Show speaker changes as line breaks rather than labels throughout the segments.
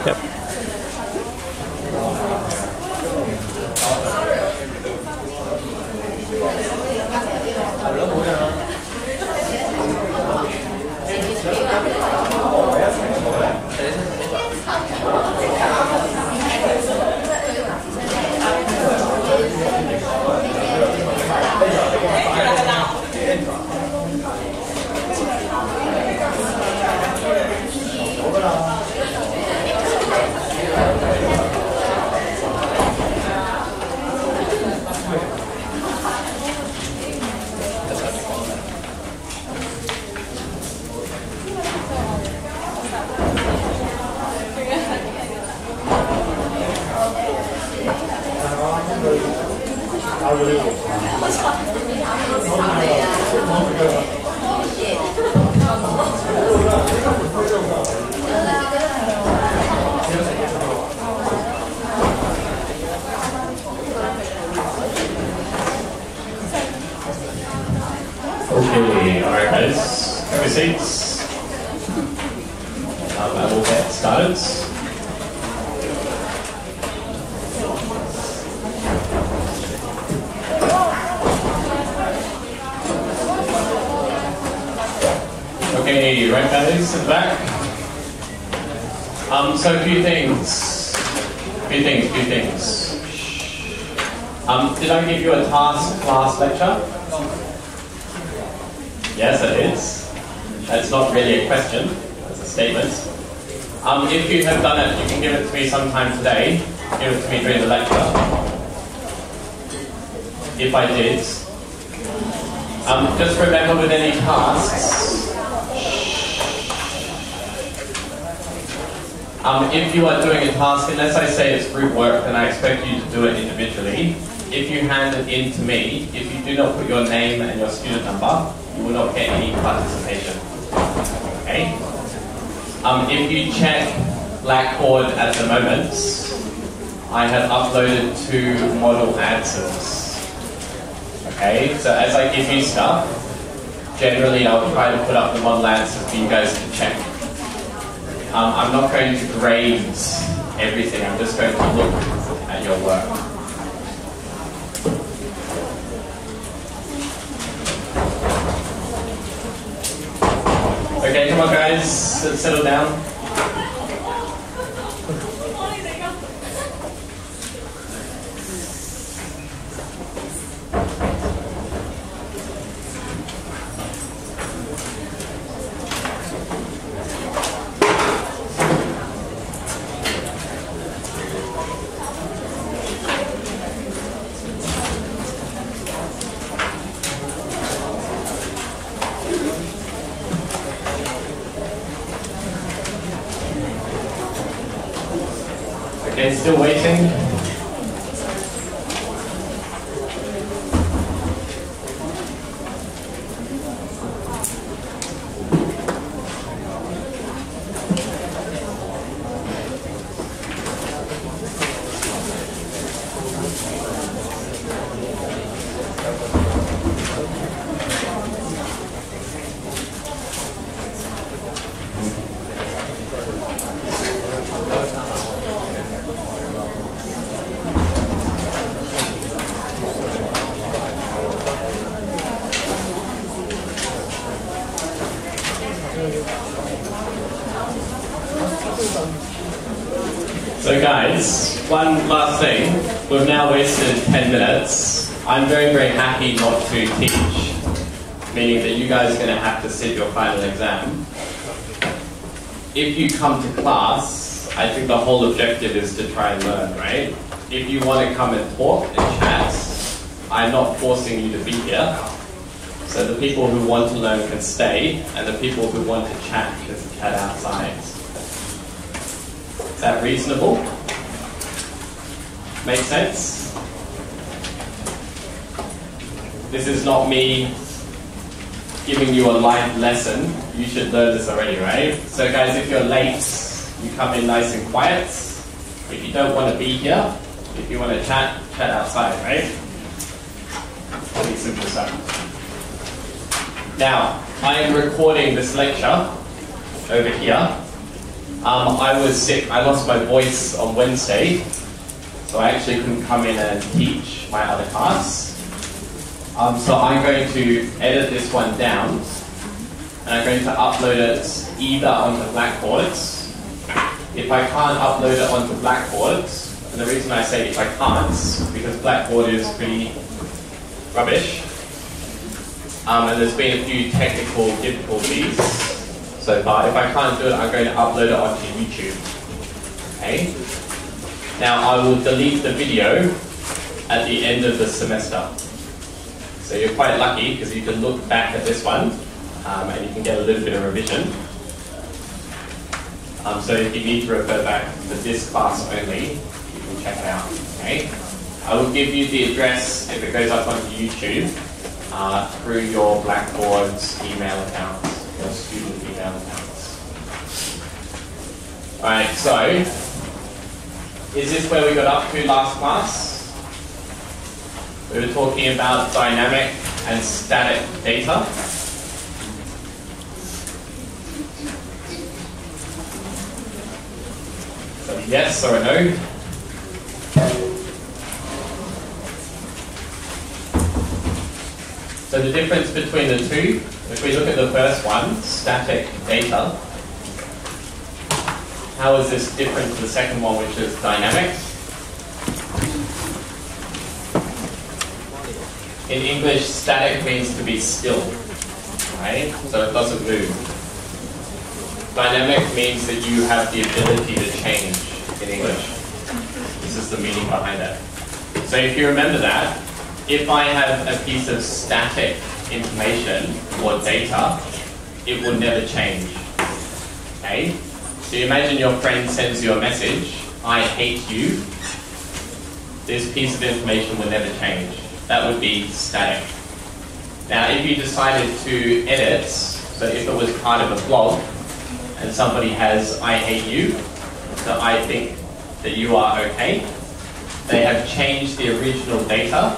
Yep.
Okay, alright guys, have your seats. I will get started. Okay, right guys, in the back. So a few things. Did I give you a task class lecture? Yes, it is. That's not really a question, it's a statement. If you have done it, you can give it to me sometime today. Give it to me during the lecture. If I did. Just remember with any tasks, if you are doing a task, unless I say it's group work, then I expect you to do it individually. If you hand it in to me, if you do not put your name and your student number, you will not get any participation. Okay? If you check Blackboard at the moment, I have uploaded 2 model answers. Okay? So as I give you stuff, generally I'll try to put up the model answers for you guys to check. I'm not going to grade everything, I'm just going to look at your work. Okay, come on guys, settle down. Okay, still waiting. So guys, one last thing. We've now wasted 10 minutes. I'm very, very happy not to teach, meaning that you guys are going to have to sit your final exam. If you come to class, I think the whole objective is to try and learn, right? If you want to come and talk and chat, I'm not forcing you to be here. So the people who want to learn can stay, and the people who want to chat can chat outside. Is that reasonable? Make sense? This is not me giving you a live lesson. You should learn this already, right? So guys, if you're late, you come in nice and quiet. If you don't want to be here, if you want to chat, chat outside, right? Pretty simple stuff. Now, I am recording this lecture over here. I was sick. I lost my voice on Wednesday, so I actually couldn't come in and teach my other class. So I'm going to edit this one down, and I'm going to upload it either onto Blackboards. If I can't upload it onto Blackboards, and the reason I say if I can't is because Blackboard is pretty rubbish, and there's been a few technical difficulties so far. If I can't do it, I'm going to upload it onto YouTube. Okay? Now I will delete the video at the end of the semester. So you're quite lucky because you can look back at this one and you can get a little bit of revision. So if you need to refer back to this class only, you can check it out. Okay? I will give you the address if it goes up onto YouTube through your Blackboard's email account, your student email accounts. Alright, so is this where we got up to last class? We were talking about dynamic and static data. So yes or a no? So the difference between the two, if we look at the first one, static data, how is this different to the second one, which is dynamic? In English, static means to be still, right? So it doesn't move. Dynamic means that you have the ability to change in English. This is the meaning behind it. So if you remember that, if I have a piece of static information or data, it will never change. Okay? So you imagine your friend sends you a message, I hate you. This piece of information will never change. That would be static. Now if you decided to edit, so if it was part of a blog, and somebody has I hate you, so I think that you are okay, they have changed the original data,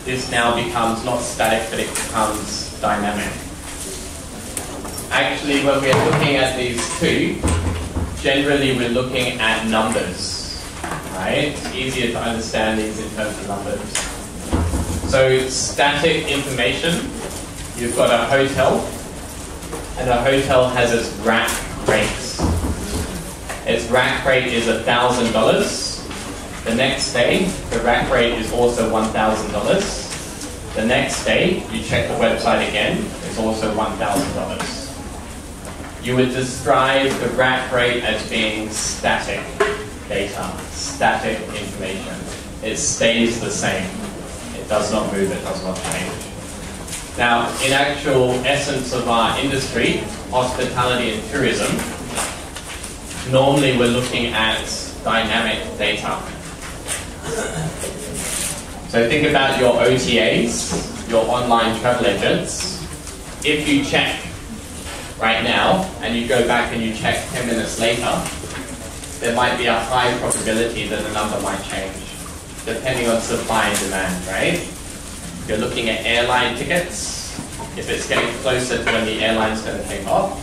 this now becomes not static, but it becomes dynamic. Actually, when we're looking at these two, generally we're looking at numbers, right? It's easier to understand these in terms of numbers. So static information, you've got a hotel, and a hotel has its rack rates. Its rack rate is $1,000. The next day, the rack rate is also $1,000. The next day, you check the website again, it's also $1,000. You would describe the rack rate as being static data, static information. It stays the same. It does not move, it does not change. Now, in actual essence of our industry, hospitality and tourism, normally we're looking at dynamic data. So think about your OTAs, your online travel agents. If you check right now and you go back and you check 10 minutes later, there might be a high probability that the number might change, depending on supply and demand, right? If you're looking at airline tickets, if it's getting closer to when the airline's going to take off,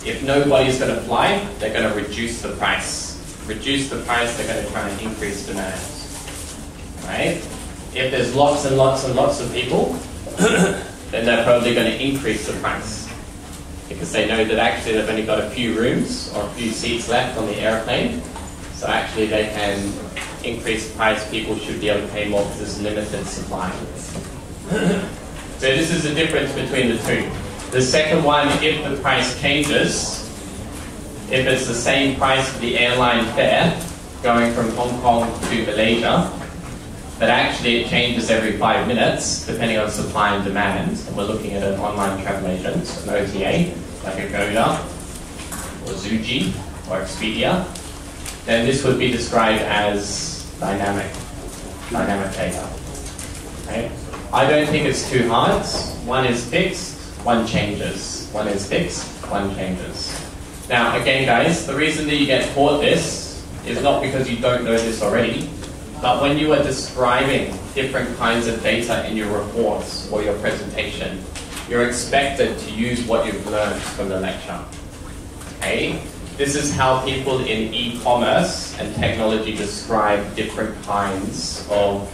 if nobody's going to fly, they're going to reduce the price. Reduce the price, they're going to try and increase demand. Right? If there's lots and lots and lots of people, then they're probably going to increase the price. Because they know that actually they've only got a few rooms or a few seats left on the airplane. So actually they can increase the price, people should be able to pay more because there's limited supply. So this is the difference between the two. The second one, if the price changes, if it's the same price for the airline fare going from Hong Kong to Malaysia, but actually it changes every 5 minutes depending on supply and demand, and we're looking at an online travel agent, an OTA, like Agoda, or Zuji, or Expedia, then this would be described as dynamic data. Okay? I don't think it's too hard. One is fixed, one changes. One is fixed, one changes. Now, again, guys, the reason that you get taught this is not because you don't know this already, but when you are describing different kinds of data in your reports or your presentation, you're expected to use what you've learned from the lecture. Okay? This is how people in e-commerce and technology describe different kinds of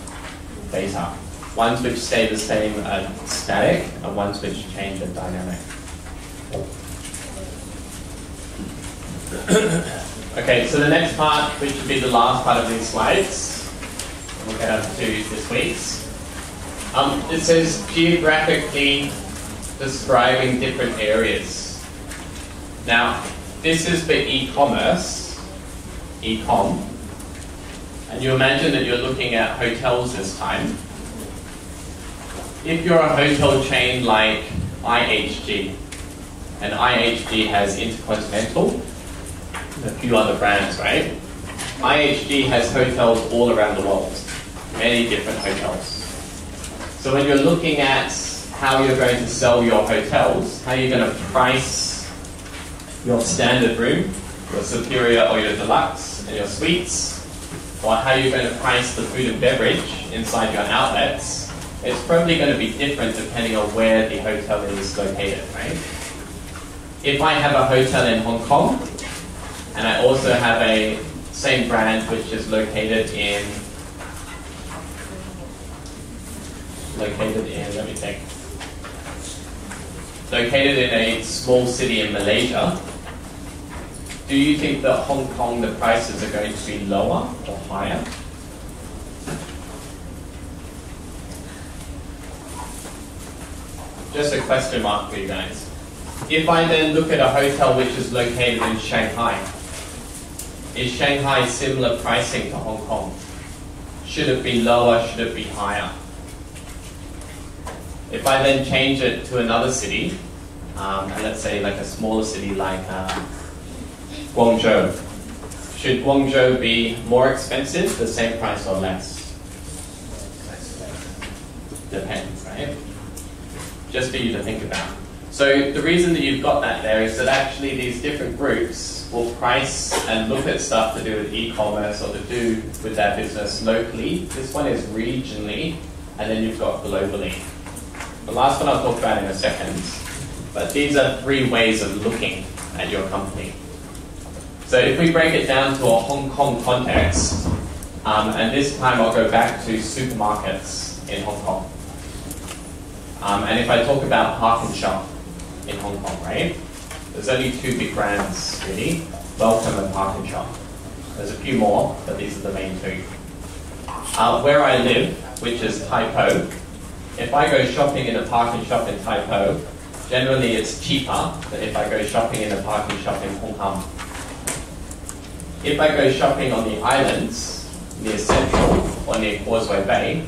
data. Ones which stay the same are static, and ones which change are dynamic. Okay, so the next part, which would be the last part of these slides, we'll get up to this week's. It says geographically describing different areas. Now, this is for e-commerce, e-com, and you imagine that you're looking at hotels this time. If you're a hotel chain like IHG, and IHG has Intercontinental, a few other brands, right? IHG has hotels all around the world, many different hotels. So when you're looking at how you're going to sell your hotels, how you're going to price your standard room, your superior or your deluxe, and your suites, or how you're going to price the food and beverage inside your outlets, it's probably going to be different depending on where the hotel is located, right? If I have a hotel in Hong Kong, and I also have a same brand which is located in, let me think, located in a small city in Malaysia, do you think that Hong Kong, the prices are going to be lower or higher? Just a question mark for you guys. If I then look at a hotel which is located in Shanghai, is Shanghai similar pricing to Hong Kong? Should it be lower? Should it be higher? If I then change it to another city, and let's say like a smaller city like Guangzhou, should Guangzhou be more expensive, the same price, or less? Depends, right? Just for you to think about. So the reason that you've got that there is that actually these different groups will price and look at stuff to do with e-commerce or to do with their business locally. This one is regionally, and then you've got globally. The last one I'll talk about in a second, but these are three ways of looking at your company. So if we break it down to a Hong Kong context, and this time I'll go back to supermarkets in Hong Kong. And if I talk about Park and Shop in Hong Kong, right? There's only two big brands, really, Welcome and Park and Shop. There's a few more, but these are the main two. Where I live, which is Tai Po, if I go shopping in a Park and Shop in Tai Po, generally it's cheaper than if I go shopping in a Park and Shop in Hong Kong. If I go shopping on the islands, near Central or near Causeway Bay,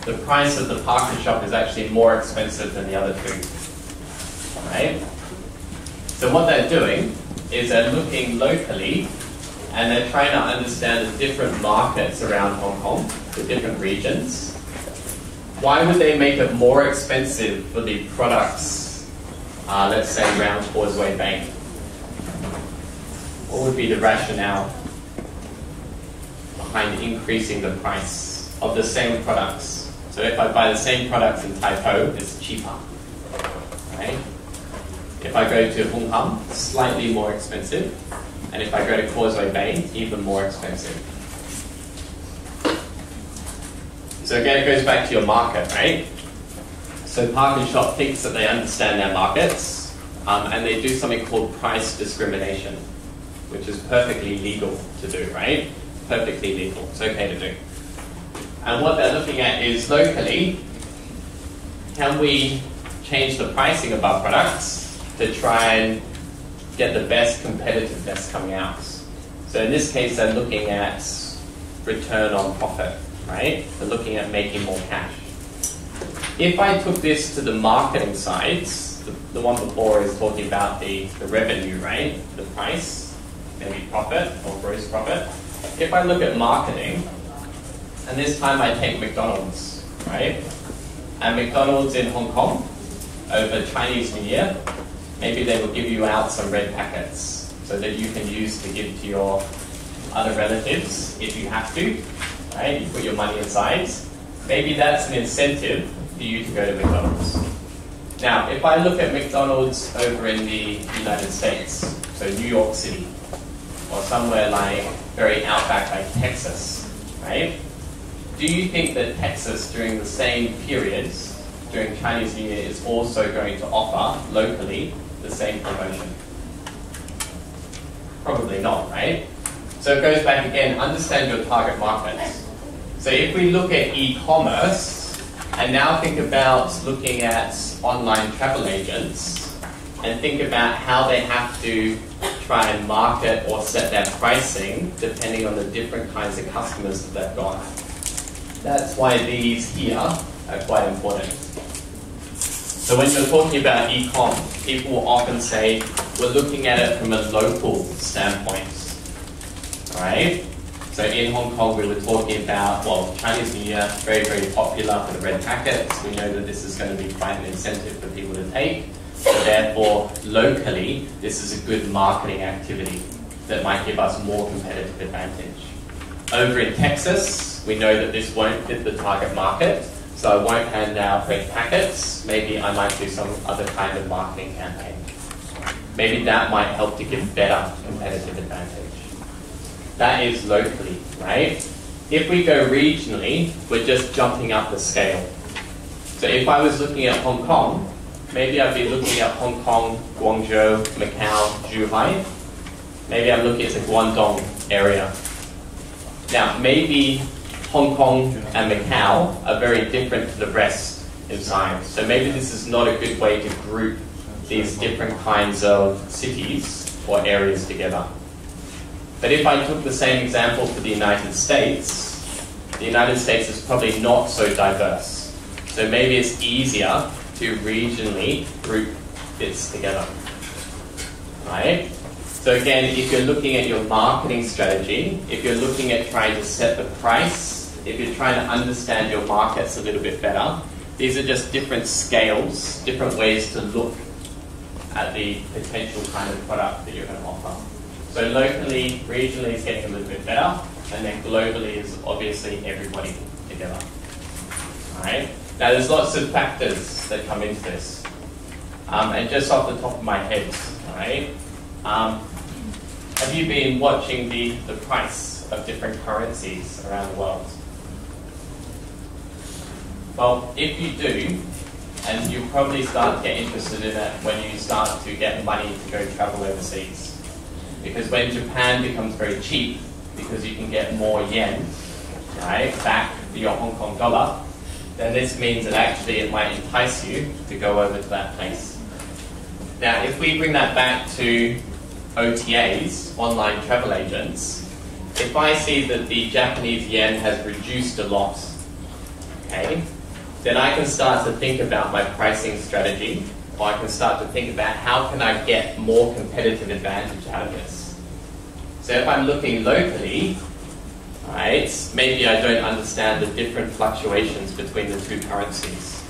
the price of the Park and Shop is actually more expensive than the other two. Right? So what they're doing is they're looking locally and they're trying to understand the different markets around Hong Kong, the different regions. Why would they make it more expensive for the products, let's say around Causeway Bay? What would be the rationale behind increasing the price of the same products? So if I buy the same products in Tai Po, it's cheaper, right? If I go to Hong Kong, slightly more expensive. And if I go to Causeway Bay, even more expensive. So again, it goes back to your market, right? So Park and Shop thinks that they understand their markets, and they do something called price discrimination, which is perfectly legal to do, right? Perfectly legal. It's okay to do. And what they're looking at is locally, can we change the pricing of our products to try and get the best competitiveness coming out? So in this case, they're looking at return on profit, right? They're looking at making more cash. If I took this to the marketing side, the one before is talking about the revenue, right? The price, maybe profit or gross profit. If I look at marketing, and this time I take McDonald's, right? And McDonald's in Hong Kong, over Chinese New Year, maybe they will give you out some red packets so that you can use to give to your other relatives if you have to, right? You put your money inside. Maybe that's an incentive for you to go to McDonald's. Now, if I look at McDonald's over in the United States, so New York City, or somewhere like very outback like Texas, right? Do you think that Texas during the same periods, during Chinese New Year, is also going to offer locally the same promotion? Probably not, right? So it goes back again, understand your target markets. So if we look at e-commerce, and now think about looking at online travel agents, and think about how they have to try and market or set their pricing depending on the different kinds of customers that they've got. That's why these here are quite important. So when you're talking about e-com, people will often say, we're looking at it from a local standpoint. Alright? So in Hong Kong we were talking about, well, Chinese New Year, very, very popular for the red packets. We know that this is going to be quite an incentive for people to take. So therefore, locally, this is a good marketing activity that might give us more competitive advantage. Over in Texas, we know that this won't fit the target market, so I won't hand out red packets. Maybe I might do some other kind of marketing campaign. Maybe that might help to give better competitive advantage. That is locally, right? If we go regionally, we're just jumping up the scale. So if I was looking at Hong Kong, maybe I'd be looking at Hong Kong, Guangzhou, Macau, Zhuhai. Maybe I'm looking at the Guangdong area. Now, maybe Hong Kong and Macau are very different to the rest in size. So maybe this is not a good way to group these different kinds of cities or areas together. But if I took the same example for the United States is probably not so diverse. So maybe it's easier to regionally group this together. Right? So again, if you're looking at your marketing strategy, if you're looking at trying to set the price, if you're trying to understand your markets a little bit better, these are just different scales, different ways to look at the potential kind of product that you're going to offer. So locally, regionally is getting a little bit better, and then globally is obviously everybody together. Alright? Now there's lots of factors that come into this. And just off the top of my head, alright? Have you been watching the price of different currencies around the world? Well, if you do, and you'll probably start to get interested in it when you start to get money to go travel overseas. Because when Japan becomes very cheap, because you can get more yen, right, back for your Hong Kong dollar, then this means that actually it might entice you to go over to that place. Now, if we bring that back to OTAs, online travel agents, if I see that the Japanese yen has reduced a lot, okay, then I can start to think about my pricing strategy, or I can start to think about how can I get more competitive advantage out of this. So if I'm looking locally, right, maybe I don't understand the different fluctuations between the two currencies.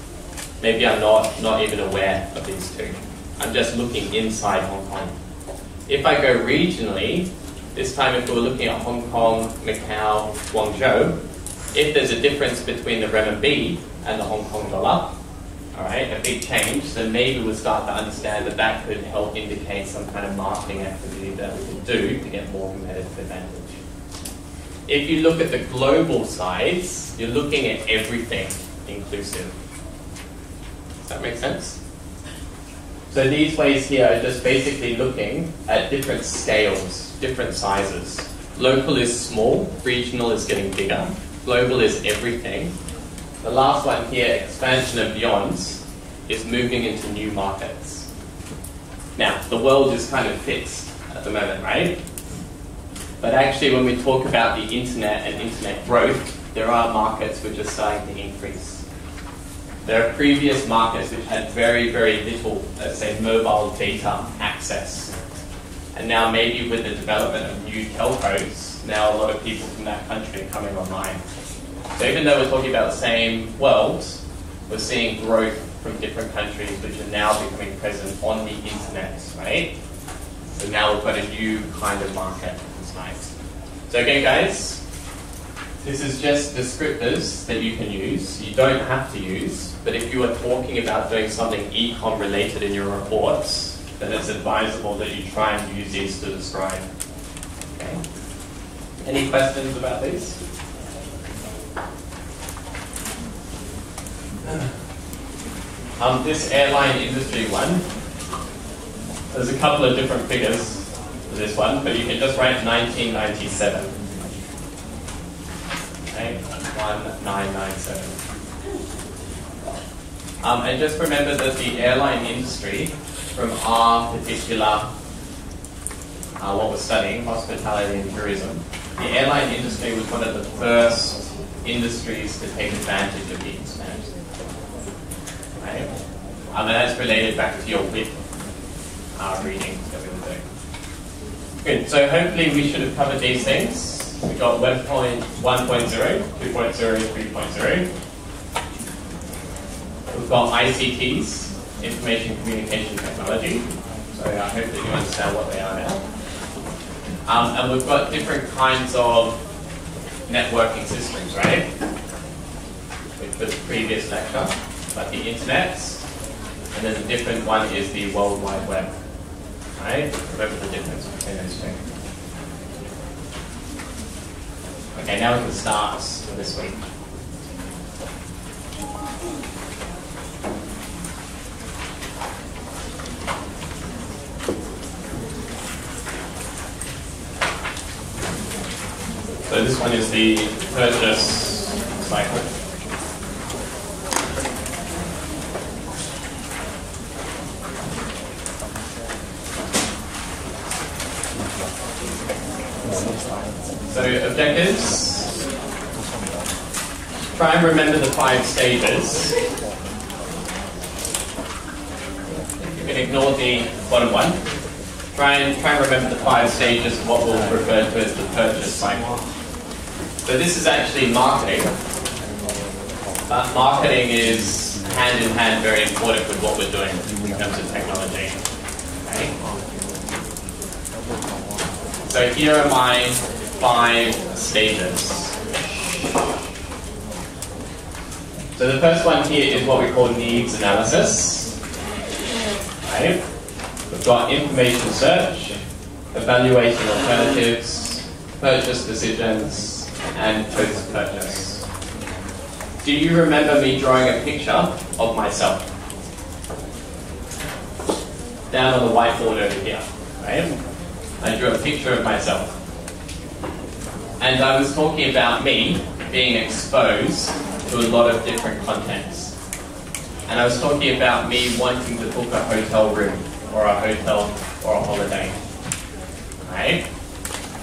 Maybe I'm not even aware of these two. I'm just looking inside Hong Kong. If I go regionally, this time if we were looking at Hong Kong, Macau, Guangzhou, if there's a difference between the renminbi and the Hong Kong dollar, alright, a big change, then maybe we'll start to understand that that could help indicate some kind of marketing activity that we can do to get more competitive advantage. If you look at the global size, you're looking at everything inclusive. Does that make sense? So these ways here are just basically looking at different scales, different sizes. Local is small, regional is getting bigger, global is everything. The last one here, expansion and beyond, is moving into new markets. Now, the world is kind of fixed at the moment, right? But actually when we talk about the internet and internet growth, there are markets which are starting to increase. There are previous markets which had very, very little, let's say, mobile data access. And now maybe with the development of new telcos, now a lot of people from that country are coming online. So even though we're talking about the same world, we're seeing growth from different countries which are now becoming present on the internet, right? So now we've got a new kind of market inside. So again, guys, this is just descriptors that you can use. You don't have to use, but if you are talking about doing something e-com related in your reports, then it's advisable that you try and use these to describe. Any questions about these? This airline industry one, there's a couple of different figures for this one, but you can just write 1997. Okay, 1997. And just remember that the airline industry, from our particular, what we're studying, hospitality and tourism, the airline industry was one of the first industries to take advantage of the internet. Right? And that's related back to your WIP reading that we were doing. Good, so hopefully we should have covered these things. We've got web point 1.0, 2.0, 3.0. We've got ICTs, information communication technology. So I hope that you understand what they are now. And we've got different kinds of networking systems, right? Which was the previous lecture, like the internet. And then the different one is the World Wide Web. Right? Remember the difference between those two. Okay, now we can start for this week. So this one is the purchase cycle. So objectives, try and remember the 5 stages. You can ignore the bottom one. Try and remember the 5 stages of what we'll refer to as the purchase cycle. So this is actually marketing. Marketing is hand in hand very important with what we're doing in terms of technology. Okay? So here are my 5 stages. So the first one here is what we call needs analysis. Right? We've got information search, evaluating alternatives, purchase decisions, and post-purchase. Do you remember me drawing a picture of myself? Down on the whiteboard over here, right? I drew a picture of myself. And I was talking about me being exposed to a lot of different contents. And I was talking about me wanting to book a hotel room, or a hotel, or a holiday. Right?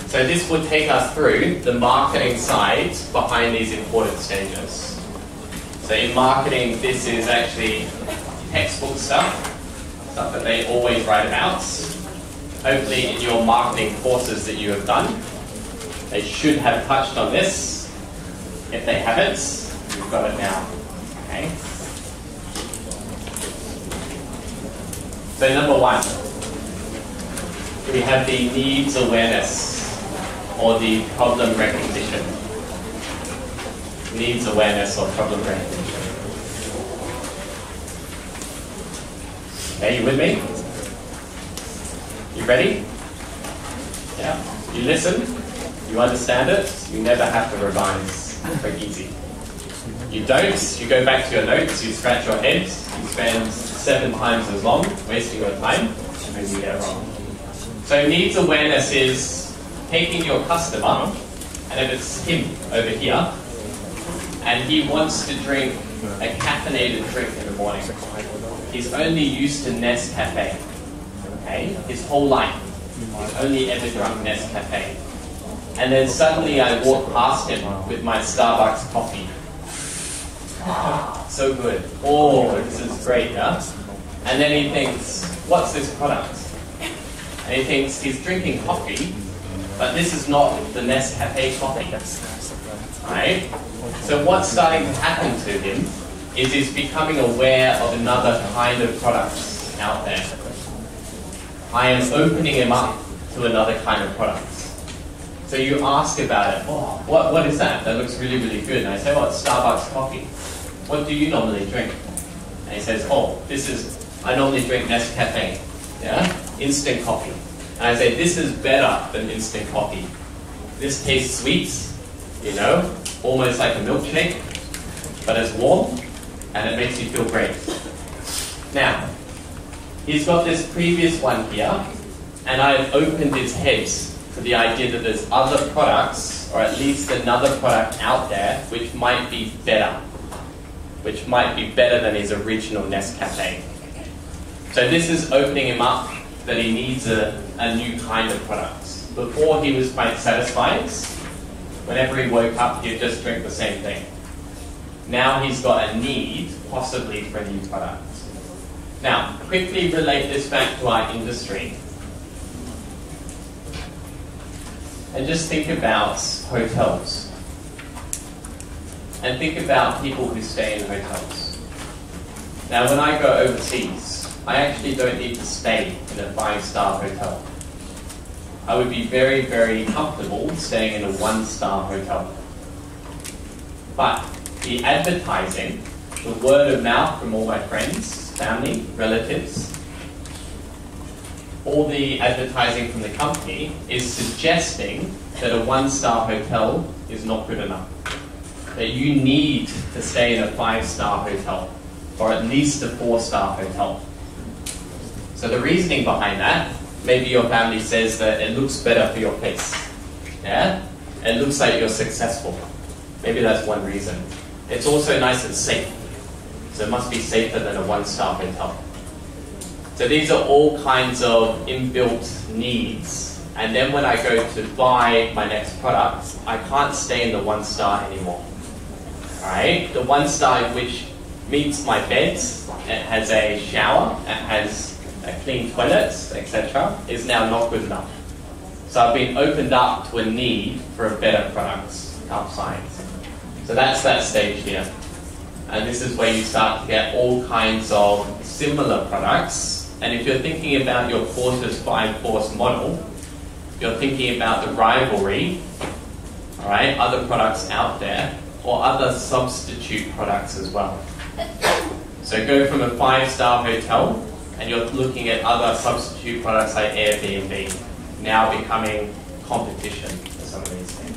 So this would take us through the marketing side behind these important stages. So in marketing, this is actually textbook stuff that they always write about. Hopefully in your marketing courses that you have done, they should have touched on this. If they haven't, you've got it now. Okay? So number 1, we have the needs awareness, or the problem recognition. Needs awareness or problem recognition. Okay, you with me? You ready? Yeah. You listen, you understand it, you never have to revise. Very easy. You don't, you go back to your notes, you scratch your head, you spend 7 times as long, wasting your time, and you get it wrong. So needs awareness is taking your customer, and if it's him over here, and he wants to drink a caffeinated drink in the morning. He's only used to Nescafe, okay? His whole life. He's only ever drunk Nescafe. And then suddenly I walk past him with my Starbucks coffee. So good. Oh, this is great, yeah? And then he thinks, what's this product? And he thinks he's drinking coffee, but this is not the Nescafe coffee. Right? So what's starting to happen to him is he's becoming aware of another kind of products out there. I am opening him up to another kind of product. So you ask about it. Oh, what is that? That looks really, really good. And I say, oh, it's Starbucks coffee. What do you normally drink? And he says, oh, I normally drink Nescafe. Yeah? Instant coffee. And I say, this is better than instant coffee. This tastes sweet, you know, almost like a milkshake, but it's warm and it makes you feel great. Now, he's got this previous one here, and I've opened his head to the idea that there's other products, or at least another product out there, which might be better than his original Nescafe. So this is opening him up that he needs a new kind of product. Before he was quite satisfied. Whenever he woke up, he'd just drink the same thing. Now he's got a need, possibly, for a new product. Now, quickly relate this back to our industry. And just think about hotels. And think about people who stay in hotels. Now, when I go overseas, I actually don't need to stay in a 5-star hotel. I would be very, very comfortable staying in a 1-star hotel. But the advertising, the word of mouth from all my friends, family, relatives, all the advertising from the company is suggesting that a 1-star hotel is not good enough. That you need to stay in a 5-star hotel, or at least a 4-star hotel. So the reasoning behind that, maybe your family says that it looks better for your face. Yeah? It looks like you're successful. Maybe that's one reason. It's also nice and safe. So it must be safer than a 1-star hotel. So these are all kinds of inbuilt needs. And then when I go to buy my next product, I can't stay in the 1-star anymore. Alright? The 1-star which meets my bed, it has a shower, it has a clean toilet, etc., is now not good enough. So I've been opened up to a need for a better product outside. So that's that stage here. And this is where you start to get all kinds of similar products. And if you're thinking about your Porter's 5-course model, you're thinking about the rivalry, all right, other products out there, or other substitute products as well. So go from a 5-star hotel, and you're looking at other substitute products like Airbnb, now becoming competition for some of these things.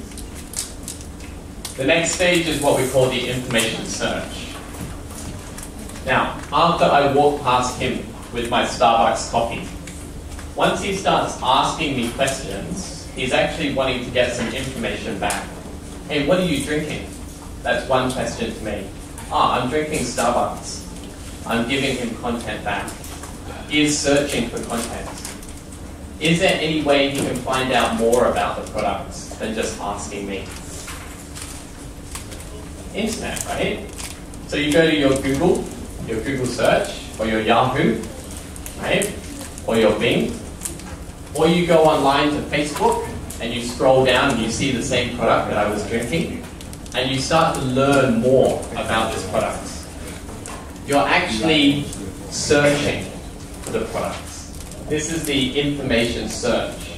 The next stage is what we call the information search. Now, after I walk past him with my Starbucks coffee, once he starts asking me questions, he's actually wanting to get some information back. Hey, what are you drinking? That's one question to me. I'm drinking Starbucks. I'm giving him content back. He is searching for content. Is there any way he can find out more about the products than just asking me? Internet, right? So you go to your Google search, or your Yahoo, right? Or your Bing, or you go online to Facebook and you scroll down and you see the same product that I was drinking, and you start to learn more about this product. You're actually searching for the products. This is the information search.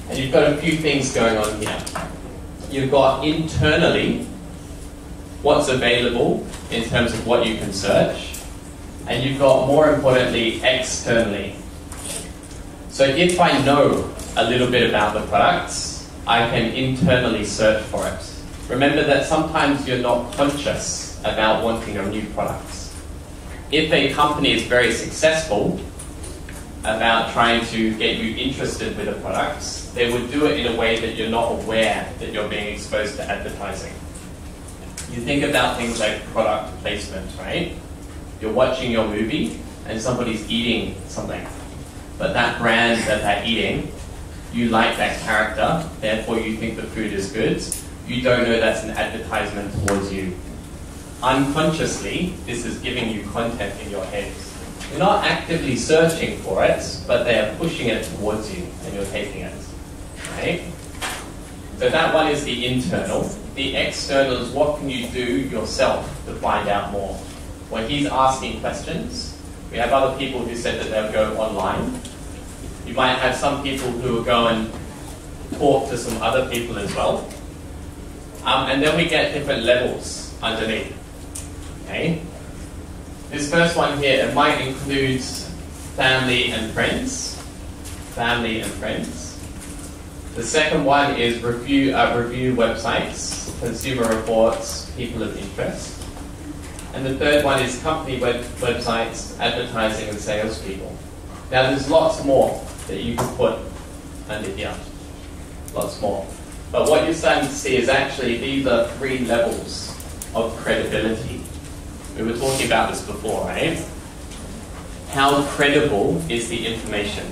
And you've got a few things going on here. You've got internally what's available in terms of what you can search, and you've got, more importantly, externally. So if I know a little bit about the products, I can internally search for it. Remember that sometimes you're not conscious about wanting a new product. If a company is very successful about trying to get you interested with a product, they would do it in a way that you're not aware that you're being exposed to advertising. You think about things like product placement, right? You're watching your movie and somebody's eating something, but that brand that they're eating, you like that character, therefore you think the food is good. You don't know that's an advertisement towards you. Unconsciously, this is giving you content in your head. You're not actively searching for it, but they are pushing it towards you and you're taking it. Right? So that one is the internal. The external is what can you do yourself to find out more. When he's asking questions, we have other people who said that they'll go online. You might have some people who will go and talk to some other people as well. And then we get different levels underneath. Okay? This first one here, it might include family and friends. Family and friends. The second one is review websites, consumer reports, people of interest. And the third one is company websites, advertising and salespeople. Now there's lots more that you can put under here. Lots more. But what you're starting to see is actually these are 3 levels of credibility. We were talking about this before, right? How credible is the information?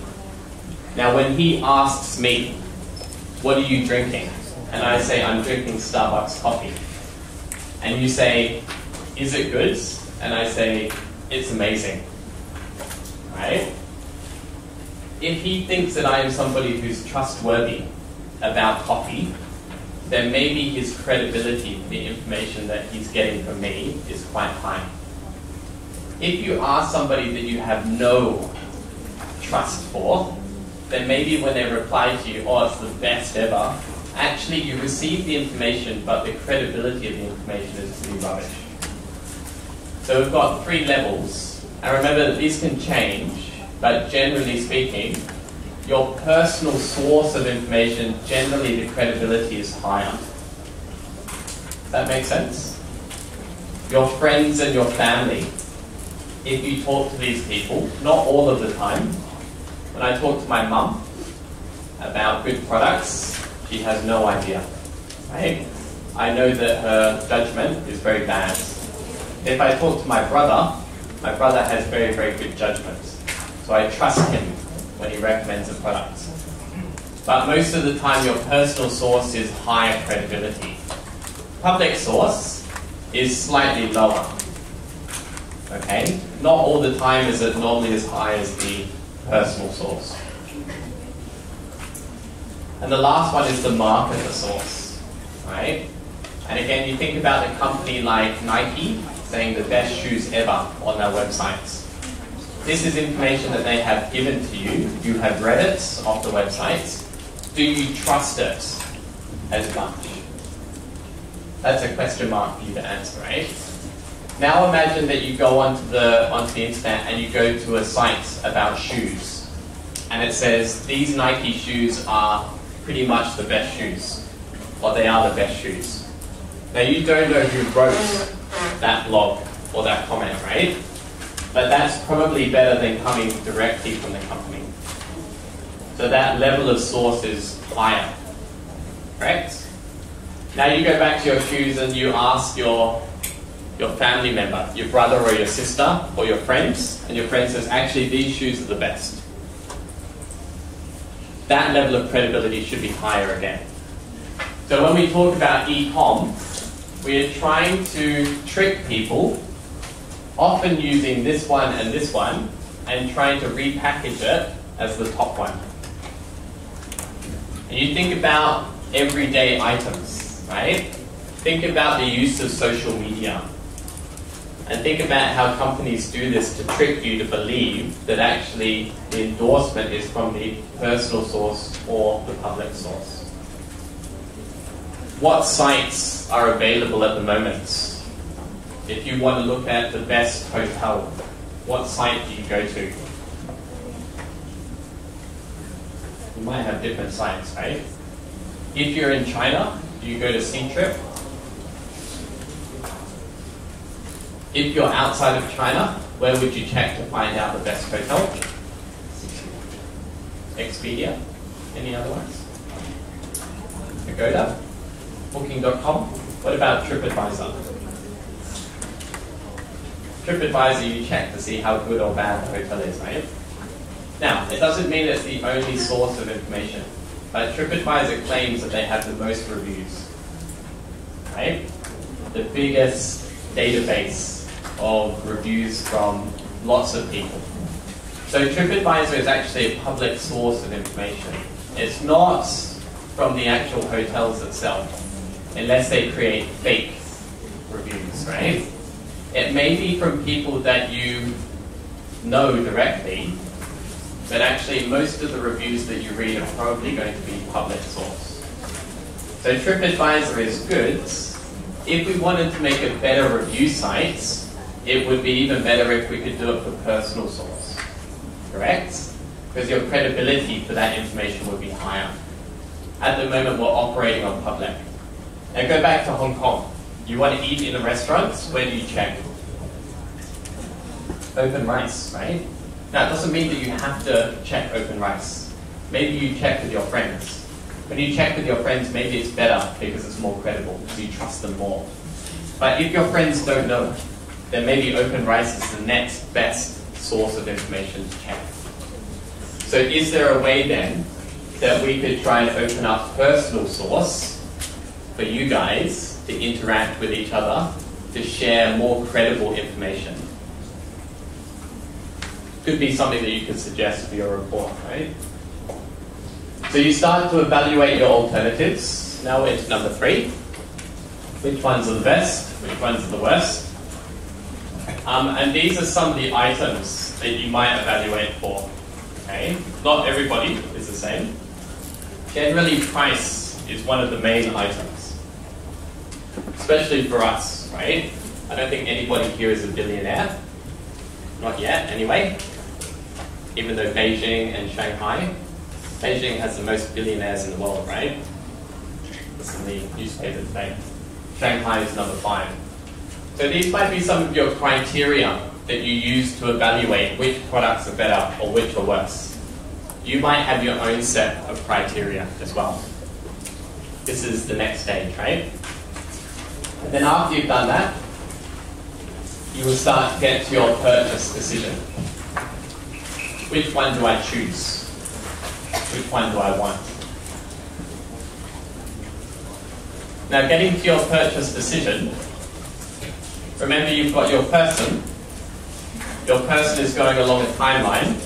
Now when he asks me, what are you drinking? And I say, I'm drinking Starbucks coffee. And you say, is it good? And I say, it's amazing. Right? If he thinks that I am somebody who's trustworthy about coffee, then maybe his credibility for the information that he's getting from me is quite high. If you are somebody that you have no trust for, then maybe when they reply to you, oh, it's the best ever, actually you receive the information, but the credibility of the information is pretty rubbish. So we've got 3 levels, and remember that these can change, but generally speaking, your personal source of information, generally the credibility is higher. Does that make sense? Your friends and your family, if you talk to these people, not all of the time. When I talk to my mum about good products, she has no idea. Right? I know that her judgment is very bad. If I talk to my brother has very, very good judgment. So I trust him when he recommends a product. But most of the time your personal source is higher credibility. Public source is slightly lower. Okay? Not all the time is it normally as high as the personal source. And the last one is the marketer source. Right? And again, you think about a company like Nike saying the best shoes ever on their websites. This is information that they have given to you. You have read it off the websites. Do you trust it as much? That's a question mark for you to answer, right? Now imagine that you go onto the internet and you go to a site about shoes. And it says, these Nike shoes are pretty much the best shoes. Or they are the best shoes. Now you don't know who wrote that blog or that comment, right? But that's probably better than coming directly from the company. So that level of source is higher, correct? Now you go back to your shoes and you ask your family member, your brother or your sister or your friends, and your friend says, actually these shoes are the best. That level of credibility should be higher again. So when we talk about e-com, we are trying to trick people, often using this one, and trying to repackage it as the top one. And you think about everyday items, right? Think about the use of social media. And think about how companies do this to trick you to believe that actually the endorsement is from the personal source or the public source. What sites are available at the moment? If you want to look at the best hotel, what site do you go to? You might have different sites, right? If you're in China, do you go to Ctrip? If you're outside of China, where would you check to find out the best hotel? Expedia? Any other ones? Agoda? Booking.com? What about TripAdvisor? TripAdvisor, you check to see how good or bad the hotel is, right? Now, it doesn't mean it's the only source of information, but TripAdvisor claims that they have the most reviews, right? The biggest database of reviews from lots of people. So TripAdvisor is actually a public source of information. It's not from the actual hotels itself, unless they create fake reviews, right? It may be from people that you know directly, but actually most of the reviews that you read are probably going to be public source. So TripAdvisor is good. If we wanted to make a better review site, it would be even better if we could do it for personal source, correct? Because your credibility for that information would be higher. At the moment, we're operating on public. Now go back to Hong Kong. You want to eat in a restaurant, where do you check? Open rice, right? Now, it doesn't mean that you have to check open rice. Maybe you check with your friends. When you check with your friends, maybe it's better because it's more credible, because you trust them more. But if your friends don't know, then maybe open rice is the next best source of information to check. So is there a way then that we could try and open up personal source for you guys to interact with each other, to share more credible information? Could be something that you could suggest for your report, right? So you start to evaluate your alternatives. Now we're into number 3. Which ones are the best? Which ones are the worst? And these are some of the items that you might evaluate for. Okay? Not everybody is the same. Generally, price is one of the main items, especially for us, right? I don't think anybody here is a billionaire. Not yet, anyway. Even though Beijing and Shanghai, Beijing has the most billionaires in the world, right? It's in the newspaper today. Shanghai is number 5. So these might be some of your criteria that you use to evaluate which products are better or which are worse. You might have your own set of criteria as well. This is the next stage, right? And then after you've done that, you will start to get to your purchase decision. Which one do I choose? Which one do I want? Now, getting to your purchase decision, remember you've got your person. Your person is going along a timeline.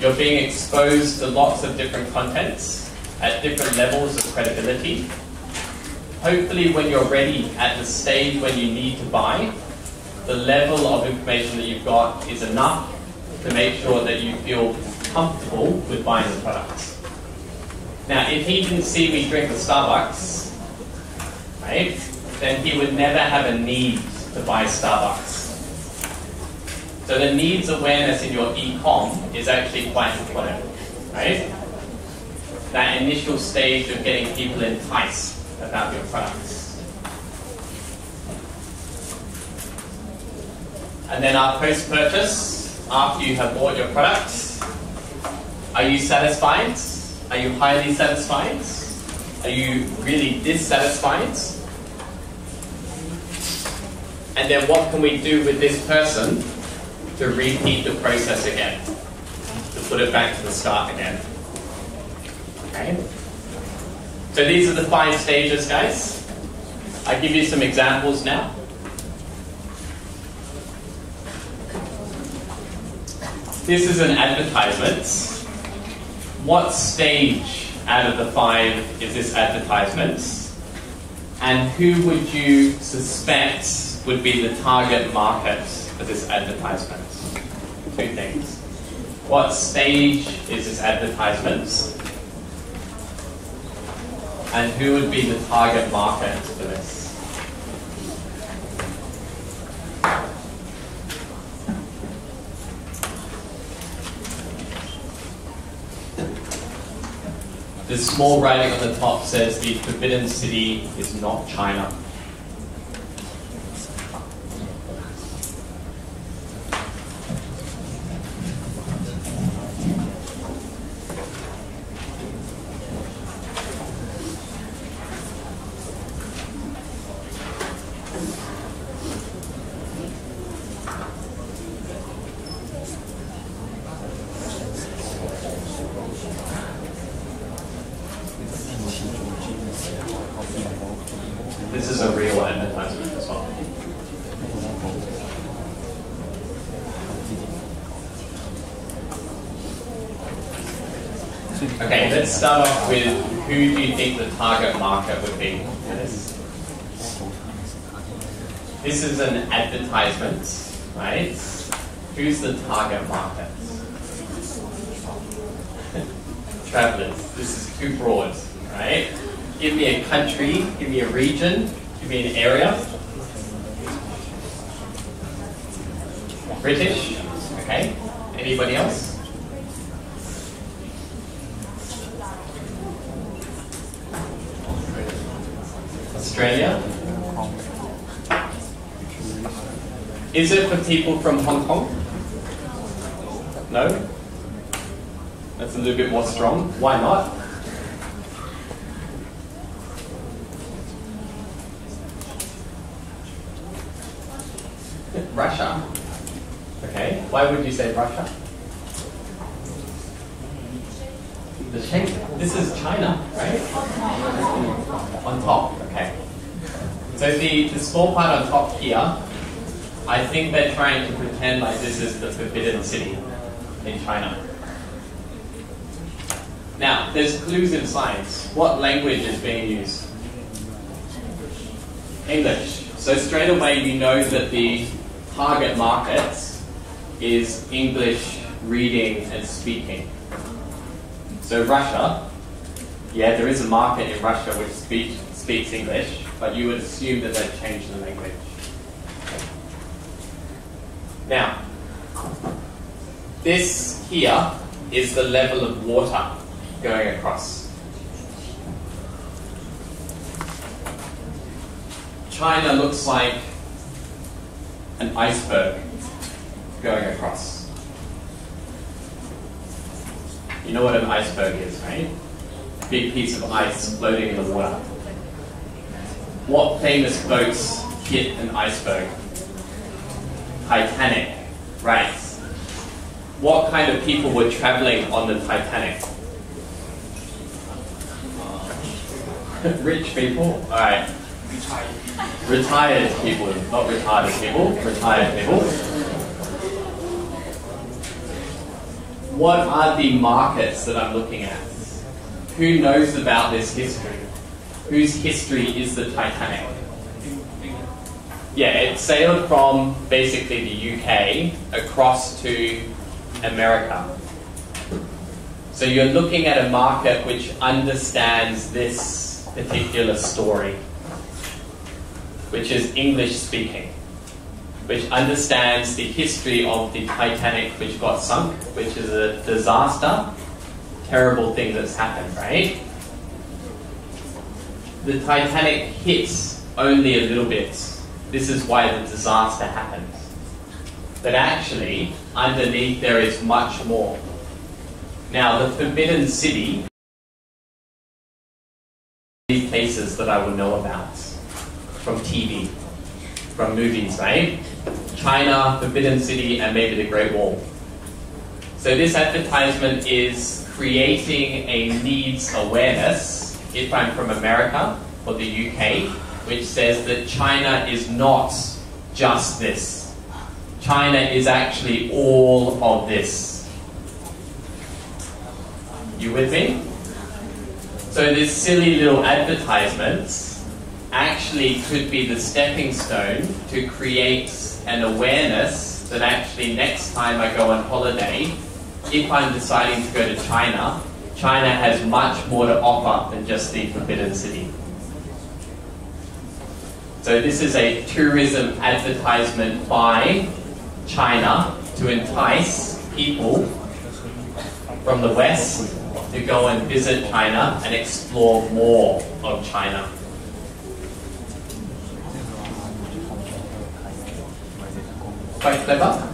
You're being exposed to lots of different contents at different levels of credibility. Hopefully, when you're ready at the stage when you need to buy, the level of information that you've got is enough to make sure that you feel comfortable with buying the products. Now, if he didn't see me drink the Starbucks, right, then he would never have a need to buy Starbucks. So the needs awareness in your e-com is actually quite important, right? That initial stage of getting people enticed about your products. And then our post-purchase, after you have bought your products, are you satisfied? Are you highly satisfied? Are you really dissatisfied? And then what can we do with this person to repeat the process again? To put it back to the start again. Okay? So these are the 5 stages, guys. I'll give you some examples now. This is an advertisement. What stage out of the 5 is this advertisement? And who would you suspect would be the target market for this advertisement? 2 things. What stage is this advertisement? And who would be the target market for this? The small writing on the top says the forbidden city is not China. This is a real advertisement as well. Okay, let's start off with who do you think the target market would be for this? This is an advertisement, right? Who's the target market? Travelers. This is too broad, right? Give me a country, give me a region, give me an area. British, okay. Anybody else? Australia? Is it for people from Hong Kong? No? That's a little bit more strong. Why not? Russia. Okay. Why would you say Russia? This is China, right? On top. Okay. So the small part on top here, I think they're trying to pretend like this is the forbidden city in China. Now, there's clues in science. What language is being used? English. So straight away you know that the target market is English reading and speaking. So Russia, yeah, there is a market in Russia which speaks English, but you would assume that they've changed the language. Now, this here is the level of water going across. China looks like an iceberg going across. You know what an iceberg is, right? Big piece of ice floating in the water. What famous boats hit an iceberg? Titanic, right. What kind of people were traveling on the Titanic? Rich people? Alright. Retired people, not retarded people, retired people. What are the markets that I'm looking at? Who knows about this history? Whose history is the Titanic? Yeah, it sailed from basically the UK across to America. So you're looking at a market which understands this particular story, which is English speaking, which understands the history of the Titanic which got sunk, which is a disaster, terrible thing that's happened, right? The Titanic hits only a little bit. This is why the disaster happened. But actually, underneath there is much more. Now, the Forbidden City, these places that I would know about from TV, from movies, right? China, Forbidden City, and maybe the Great Wall. So this advertisement is creating a needs awareness, if I'm from America or the UK, which says that China is not just this. China is actually all of this. You with me? So this silly little advertisement actually could be the stepping stone to create an awareness that actually next time I go on holiday, if I'm deciding to go to China, China has much more to offer than just the Forbidden City. So this is a tourism advertisement by China to entice people from the West to go and visit China and explore more of China. Quite clever.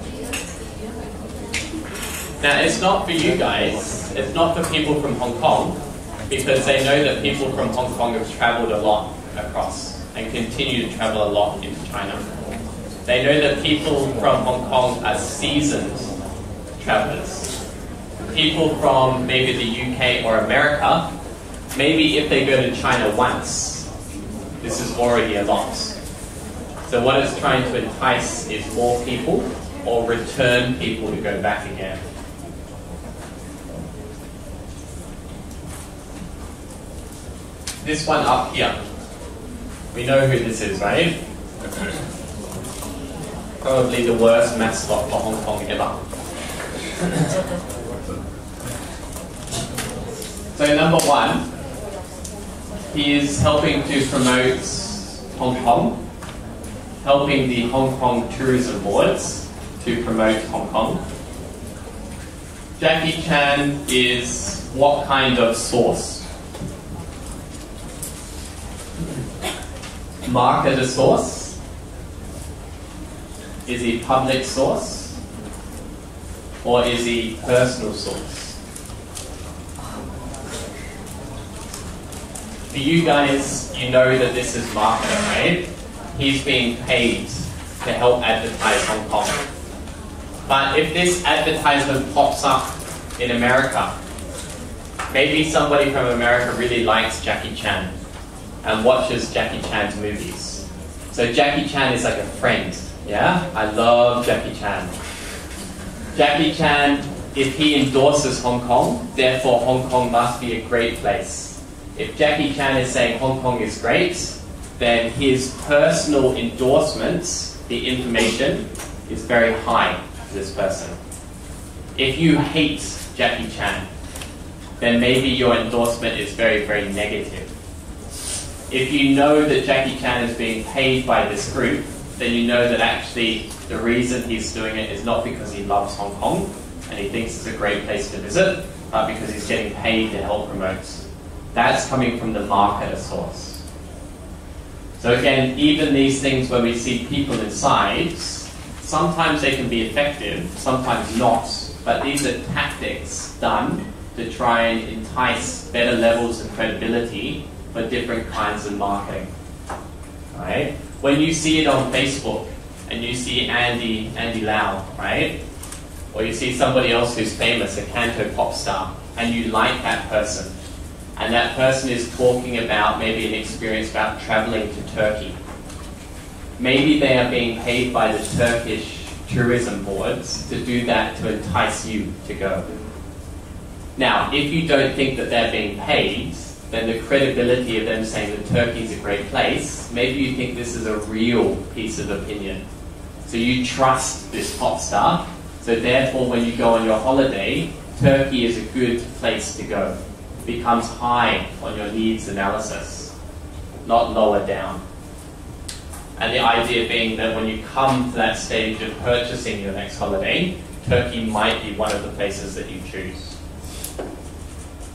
Now, it's not for you guys, it's not for people from Hong Kong, because they know that people from Hong Kong have traveled a lot across and continue to travel a lot into China. They know that people from Hong Kong are seasoned travelers. People from maybe the UK or America, maybe if they go to China once, this is already a lot. So what it's trying to entice is more people or return people to go back again. This one up here, we know who this is, right? Probably the worst mascot for Hong Kong ever. So number one, he is helping to promote Hong Kong, helping the Hong Kong tourism boards to promote Hong Kong. Jackie Chan is what kind of source? marketer source? Is he public source? Or is he personal source? For you guys, you know that this is marketer, right? He's being paid to help advertise Hong Kong. But if this advertisement pops up in America, maybe somebody from America really likes Jackie Chan and watches Jackie Chan's movies. So Jackie Chan is like a friend, yeah? I love Jackie Chan. Jackie Chan, if he endorses Hong Kong, therefore Hong Kong must be a great place. If Jackie Chan is saying Hong Kong is great, then his personal endorsements, the information, is very high to this person. If you hate Jackie Chan, then maybe your endorsement is very, very negative. If you know that Jackie Chan is being paid by this group, then you know that actually the reason he's doing it is not because he loves Hong Kong and he thinks it's a great place to visit, but because he's getting paid to help promote. That's coming from the marketer source. So again, even these things where we see people inside, sometimes they can be effective, sometimes not, but these are tactics done to try and entice better levels of credibility for different kinds of marketing. Right? When you see it on Facebook and you see Andy Lau, right? Or you see somebody else who's famous, a Canto pop star, and you like that person, and that person is talking about maybe an experience about traveling to Turkey. Maybe they are being paid by the Turkish tourism boards to do that to entice you to go. Now, if you don't think that they're being paid, then the credibility of them saying that Turkey is a great place, maybe you think this is a real piece of opinion. So you trust this pop star, so therefore when you go on your holiday, Turkey is a good place to go. It becomes high on your needs analysis, not lower down. And the idea being that when you come to that stage of purchasing your next holiday, Turkey might be one of the places that you choose.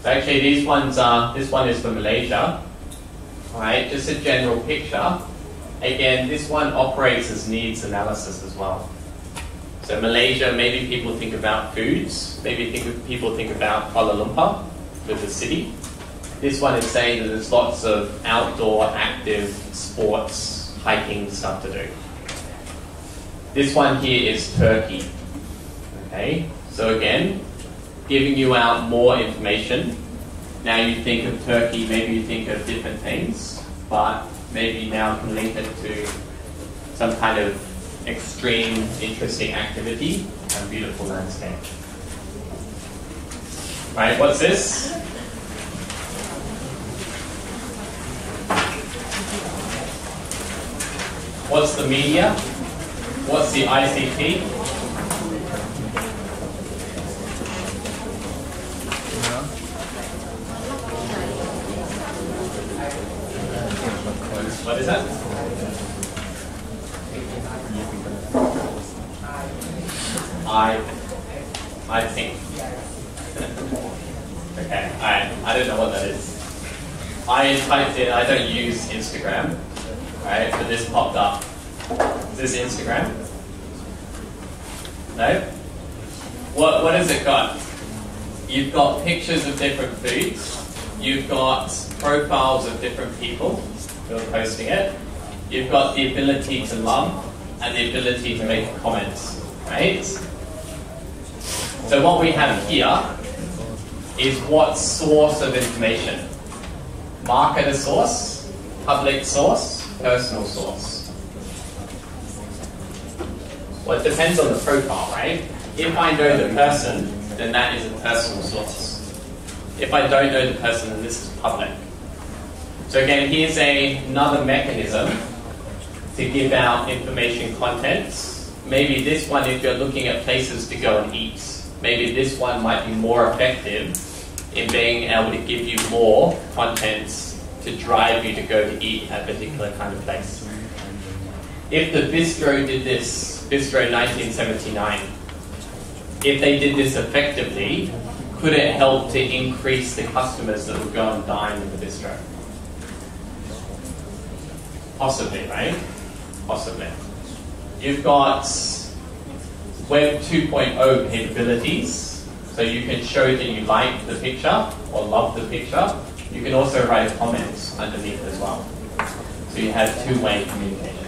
So actually these ones are, this one is for Malaysia. Alright, just a general picture. Again, this one operates as needs analysis as well. So Malaysia, maybe people think about foods, maybe people think about Kuala Lumpur with the city. This one is saying that there's lots of outdoor, active sports, hiking stuff to do. This one here is Turkey. Okay, so again, giving you out more information. Now you think of Turkey, maybe you think of different things, but maybe now can link it to some kind of extreme, interesting activity and beautiful landscape. Right, what's this? What's the media? What's the ICT? What is that? I think. Okay, I don't know what that is. I typed in, I don't use Instagram, right? But this popped up. Is this Instagram? No? What has it got? You've got pictures of different foods. You've got profiles of different people who are posting it. You've got the ability to love and the ability to make comments, right? So what we have here is what source of information? Marketer source, public source, personal source. Well, it depends on the profile, right? If I know the person, then that is a personal source. If I don't know the person, then this is public. So again, here's another mechanism to give out information contents. Maybe this one, if you're looking at places to go and eat, maybe this one might be more effective in being able to give you more contents to drive you to go to eat at a particular kind of place. If the bistro did this, Bistro 1979, if they did this effectively, could it help to increase the customers that would go and dine in the bistro? Possibly, right? Possibly. You've got Web 2.0 capabilities, so you can show that you like the picture or love the picture. You can also write a comment underneath as well. So you have two-way communication.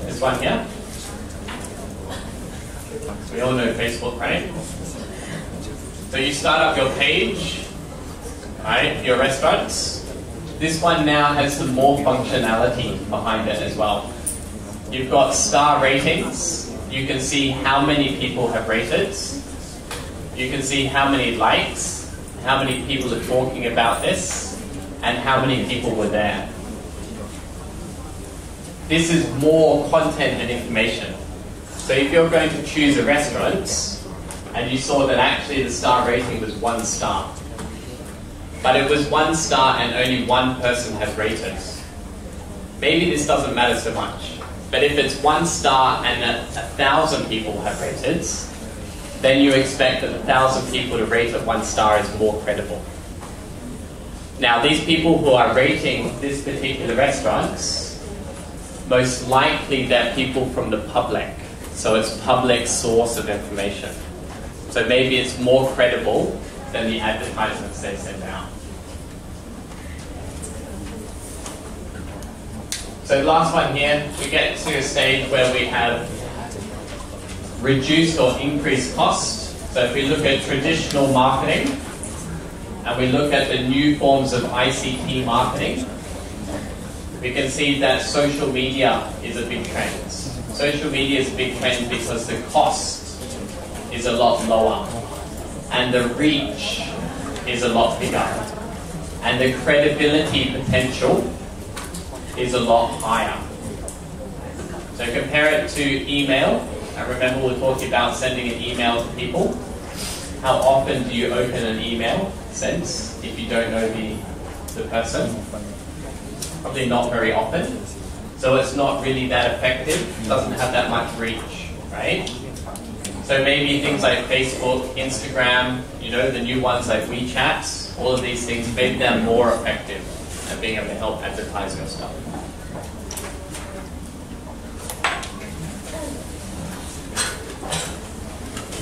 This one here. We all know Facebook, right? So you start up your page, right, your restaurants. This one now has some more functionality behind it as well. You've got star ratings. You can see how many people have rated. You can see how many likes, how many people are talking about this, and how many people were there. This is more content and information. So if you're going to choose a restaurant, and you saw that actually the star rating was 1 star, but it was 1 star and only one person has rated, maybe this doesn't matter so much. But if it's 1 star and 1,000 people have rated, then you expect that 1,000 people to rate it 1 star is more credible. Now, these people who are rating this particular restaurant, most likely they're people from the public. So it's public source of information. So maybe it's more credible than the advertisements they send out. So last one here, we get to a stage where we have reduced or increased cost. So if we look at traditional marketing, and we look at the new forms of ICT marketing, we can see that social media is a big trend. Social media is a big trend because the cost is a lot lower, and the reach is a lot bigger, and the credibility potential is a lot higher. So compare it to email, and remember we're talking about sending an email to people. How often do you open an email sent if you don't know the person? Probably not very often. So it's not really that effective, it doesn't have that much reach, right? So maybe things like Facebook, Instagram, you know, the new ones like WeChat, all of these things, maybe they're more effective at being able to help advertise your stuff.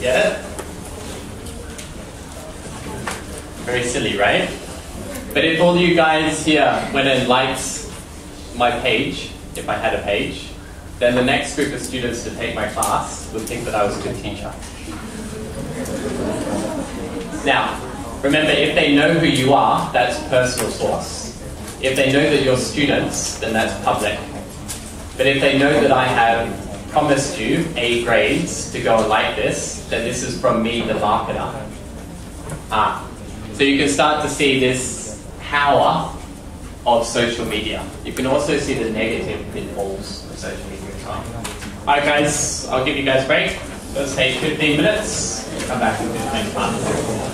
Get it? Very silly, right? But if all you guys here went and liked my page, if I had a page, then the next group of students to take my class would think that I was a good teacher. Now, remember, if they know who you are, that's personal source. If they know that you're students, then that's public. But if they know that I have promised you A grades to go and like this, then this is from me, the marketer. So you can start to see this power of social media. You can also see the negative pitfalls of social media as well. Alright guys, I'll give you guys a break. Let's take 15 minutes. We'll come back in 15 minutes.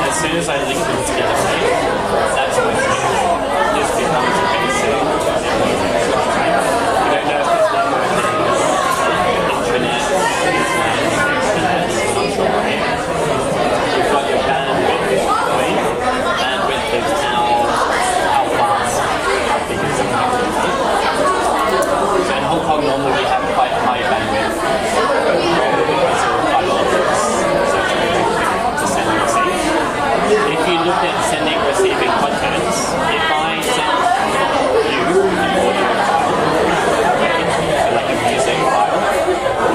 As soon as I link them together, that's my thing. This becomes a basic network. We don't know if there's network intranet, I'm sure, right? You've got your bandwidth, right? Bandwidth is how fast, how big is it? So in Hong Kong, normally we have quite high bandwidth because of fiber optics. So it's really quick to send and receive. If you look at sending and receiving content, if I send you an audio file, like a music file,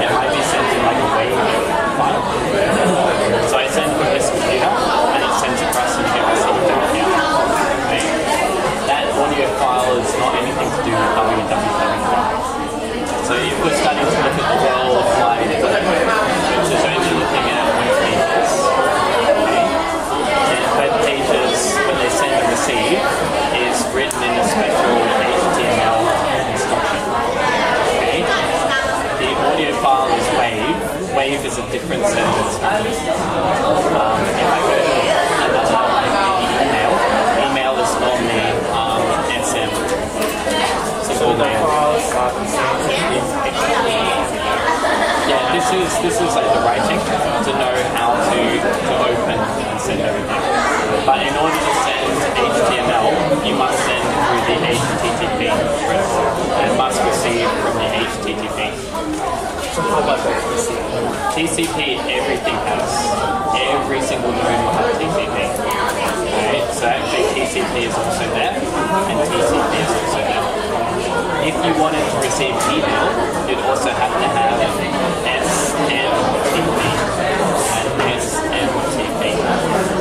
it might be sent in like a wave file. So I send from this computer and it sends across and get received down here. Right? That audio file is not anything to do with www. So if we're starting to look at the worldwide internet, which is only looking at web pages, and web pages, when they send and receive, is written in a special HTML instruction. Okay? The audio file is Wave. Wave is a different set of instructions. If I go to another email is normally SM. So yeah, this is like the writing to know how to open and send everything. But in order to send HTML, you must send through the HTTP and must receive from the HTTP. TCP, everything has. Every single node will have TCP. Okay? So actually TCP is also there and TCP is also there. If you wanted to receive email, you'd also have to have SMTP and SMTP.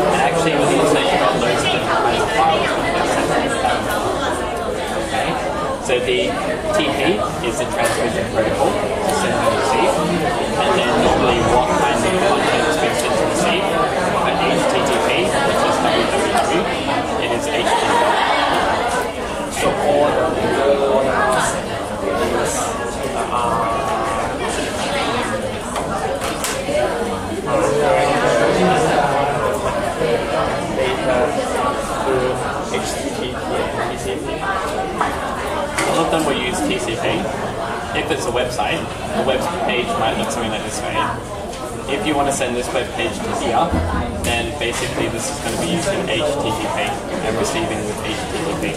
And actually with the internet you've got loads of different kinds of files that you can send. Okay? So the TP is the transmission protocol to send and receive. And then normally what kind of content is being sent to receive. For HTTP, which is www, it is HTML. So all all of them will use TCP. If it's a website, the web page might look something like this way. If you want to send this web page to here, then basically this is going to be using HTTP and receiving with HTTP.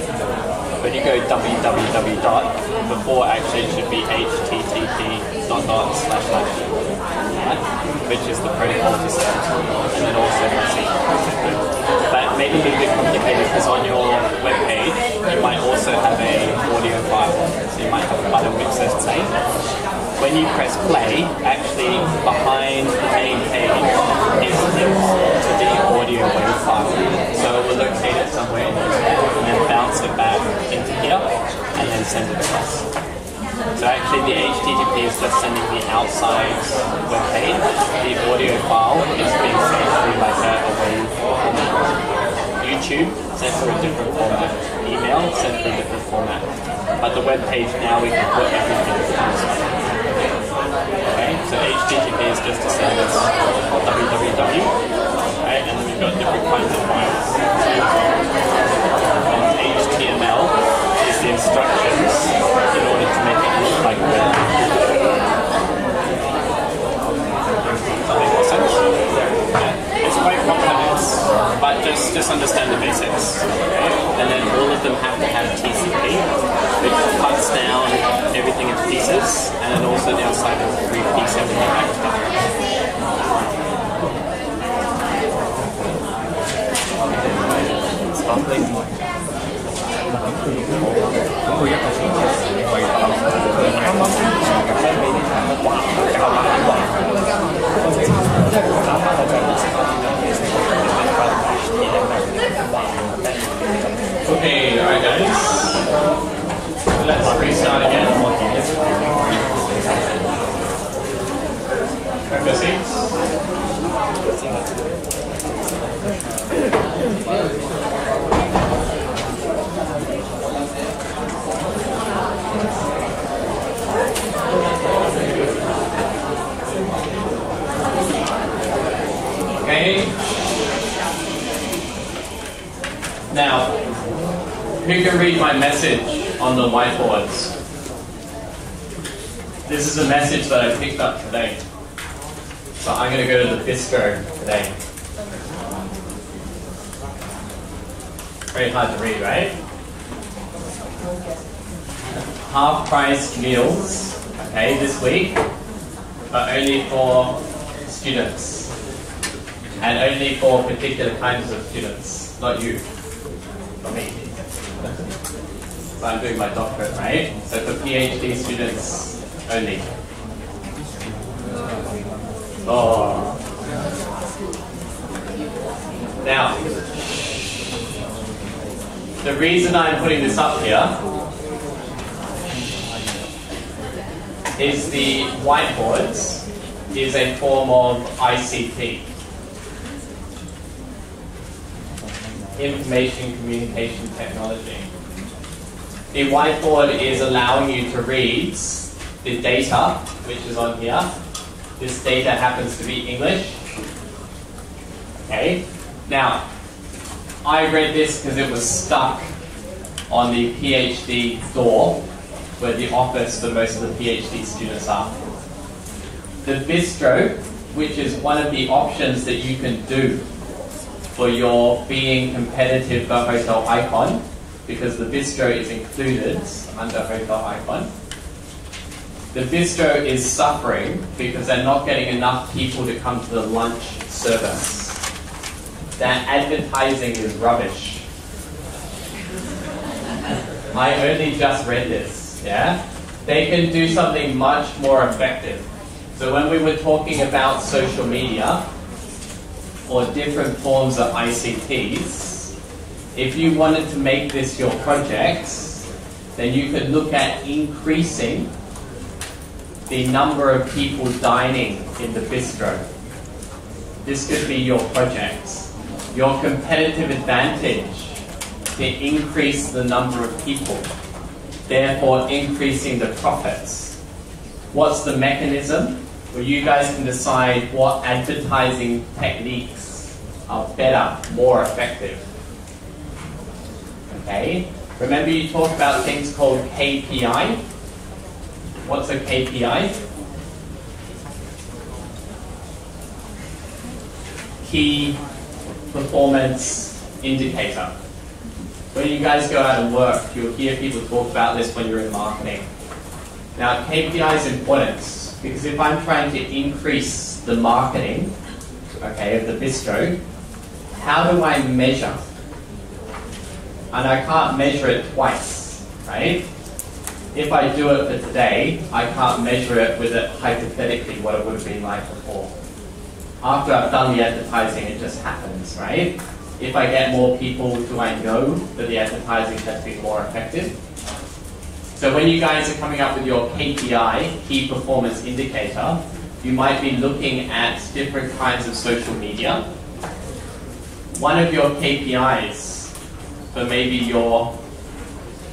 When you go www dot, before actually it should be http dot slash right? Which is the protocol to send, and then also receive. But maybe a little bit complicated because on your web page you might also have a audio file. So you might have a button which says play. When you press play, actually behind the main page is linked to the audio wave file. So it will locate it somewhere and then bounce it back into here and then send it across. So actually the HTTP is just sending the outside web page. The audio file is being sent through like a wave format. YouTube sent through a different format. Email sent through a different format. But the web page now we can put everything inside. Okay, so HTTP is just to send us www, right? And then we've got different kinds of files. And HTML is the instructions in order to make it look like web. Does that make more sense? Yeah. It's quite complex, but just understand the basics. Okay? And then all of them have to have TCP, which cuts down everything into pieces, and then also the outside of 3piece everything back together.
Okay, alright guys. Let's restart again. Have your seats. Who can read my message on the whiteboards? This is a message that I picked up today. So I'm going to go to the bistro today. Very hard to read, right? Half-price meals, okay, this week, but only for students. And only for particular kinds of students, not you, not me. So I'm doing my doctorate, right? So for PhD students only. Oh. Now, the reason I'm putting this up here is the whiteboards is a form of ICT. Information Communication Technology. The whiteboard is allowing you to read the data, which is on here. This data happens to be English. Okay. Now, I read this because it was stuck on the PhD door, where the office for most of the PhD students are. The bistro, which is one of the options that you can do for your being competitive for Hotel Icon, because the bistro is included under Hotel Icon. The bistro is suffering because they're not getting enough people to come to the lunch service. Their advertising is rubbish. I only just read this, yeah? They can do something much more effective. So when we were talking about social media, or different forms of ICTs, if you wanted to make this your project, then you could look at increasing the number of people dining in the bistro. This could be your project. Your competitive advantage to increase the number of people, therefore increasing the profits. What's the mechanism? Well, you guys can decide what advertising techniques are better, more effective. Okay? Remember you talked about things called KPI? What's a KPI? Key Performance Indicator. When you guys go out and work, you'll hear people talk about this when you're in marketing. Now, KPI is important because if I'm trying to increase the marketing, okay, of the bistro, how do I measure? And I can't measure it twice, right? If I do it for today, I can't measure it with it hypothetically what it would have been like before. After I've done the advertising, it just happens, right? If I get more people, do I know that the advertising has been more effective? So when you guys are coming up with your KPI, Key Performance Indicator, you might be looking at different kinds of social media. One of your KPIs for maybe your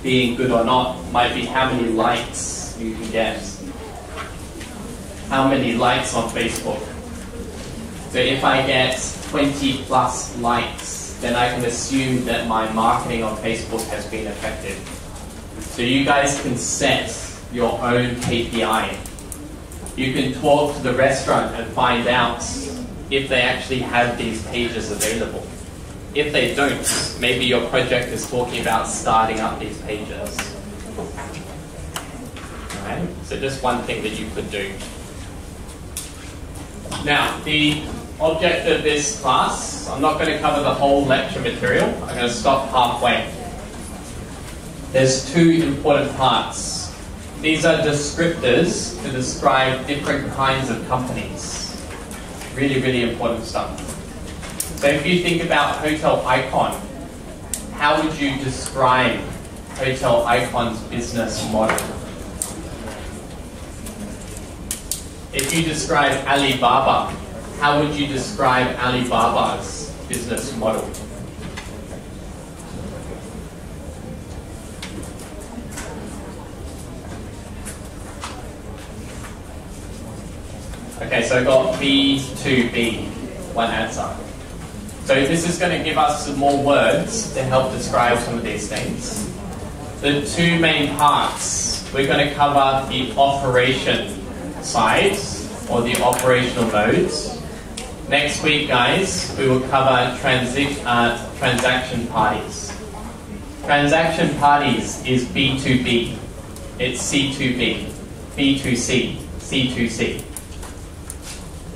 being good or not might be how many likes you can get. How many likes on Facebook. So if I get 20 plus likes, then I can assume that my marketing on Facebook has been effective. So you guys can set your own KPI. You can talk to the restaurant and find out if they actually have these pages available. If they don't, maybe your project is talking about starting up these pages. Alright, so just one thing that you could do. Now, the object of this class, I'm not going to cover the whole lecture material. I'm going to stop halfway. There's two important parts. These are descriptors to describe different kinds of companies. Really, really important stuff. So if you think about Hotel Icon, how would you describe Hotel Icon's business model? If you describe Alibaba, how would you describe Alibaba's business model? Okay, so I've got B to B, one answer. So this is going to give us some more words to help describe some of these things. The two main parts, we're going to cover the operation side, or the operational modes. Next week, guys, we will cover transaction parties. Transaction parties is B2B. It's C2B, B2C, C2C,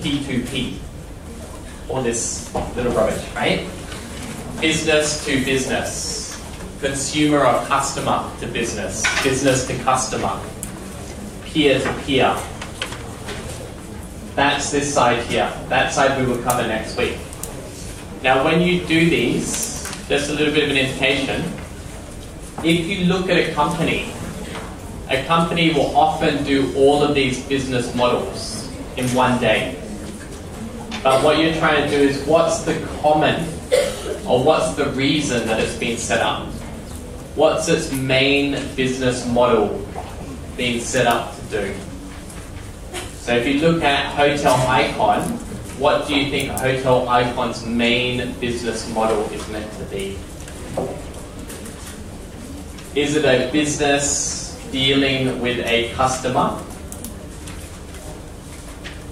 P2P. All this little rubbish, right? Business to business, consumer or customer to business, business to customer, peer to peer. That's this side here. That side we will cover next week. Now when you do these, just a little bit of an indication, if you look at a company will often do all of these business models in one day. But what you're trying to do is what's the common, or what's the reason that it's been set up? What's its main business model being set up to do? So if you look at Hotel Icon, what do you think Hotel Icon's main business model is meant to be? Is it a business dealing with a customer?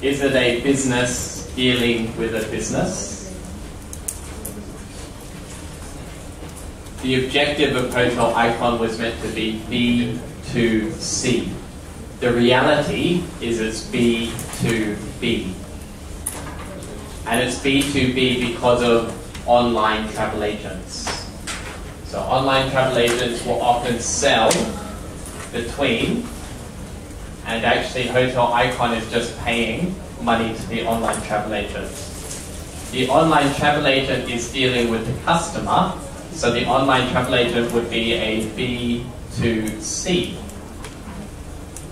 Is it a business dealing with a business? The objective of Hotel Icon was meant to be B2C. The reality is it's B2B. And it's B2B because of online travel agents. So online travel agents will often sell between, and actually Hotel Icon is just paying money to the online travel agent. The online travel agent is dealing with the customer, so the online travel agent would be a B2C.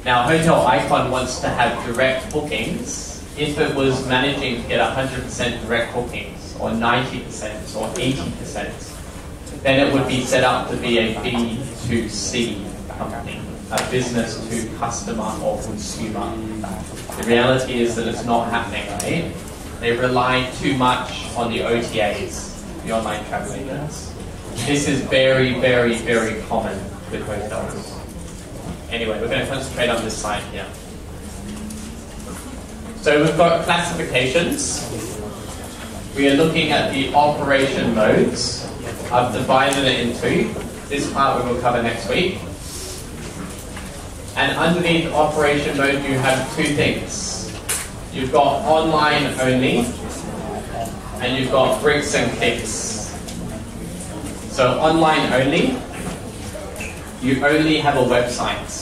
Now Hotel Icon wants to have direct bookings. If it was managing to get 100% direct bookings, or 90%, or 80%, then it would be set up to be a B2C company, a business to customer or consumer. The reality is that it's not happening, right? They rely too much on the OTAs, the online travel agents. This is very, very, very common with hotels. Anyway, we're going to concentrate on this side here. So we've got classifications. We are looking at the operation modes. I've divided it in two. This part we will cover next week. And underneath operation mode you have two things. You've got online only, and you've got bricks and clicks. So online only, you only have a website.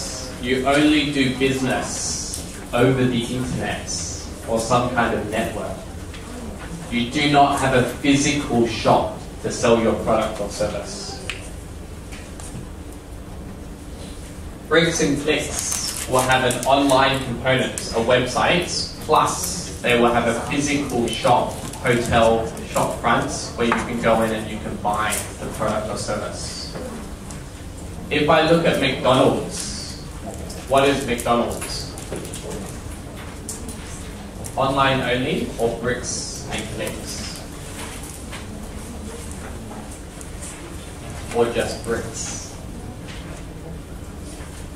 You only do business over the internet or some kind of network. You do not have a physical shop to sell your product or service. Bricks and clicks will have an online component, a website, plus they will have a physical shop, hotel, shop fronts where you can go in and you can buy the product or service. If I look at McDonald's, what is McDonald's? Online only or bricks and clicks? Or just bricks?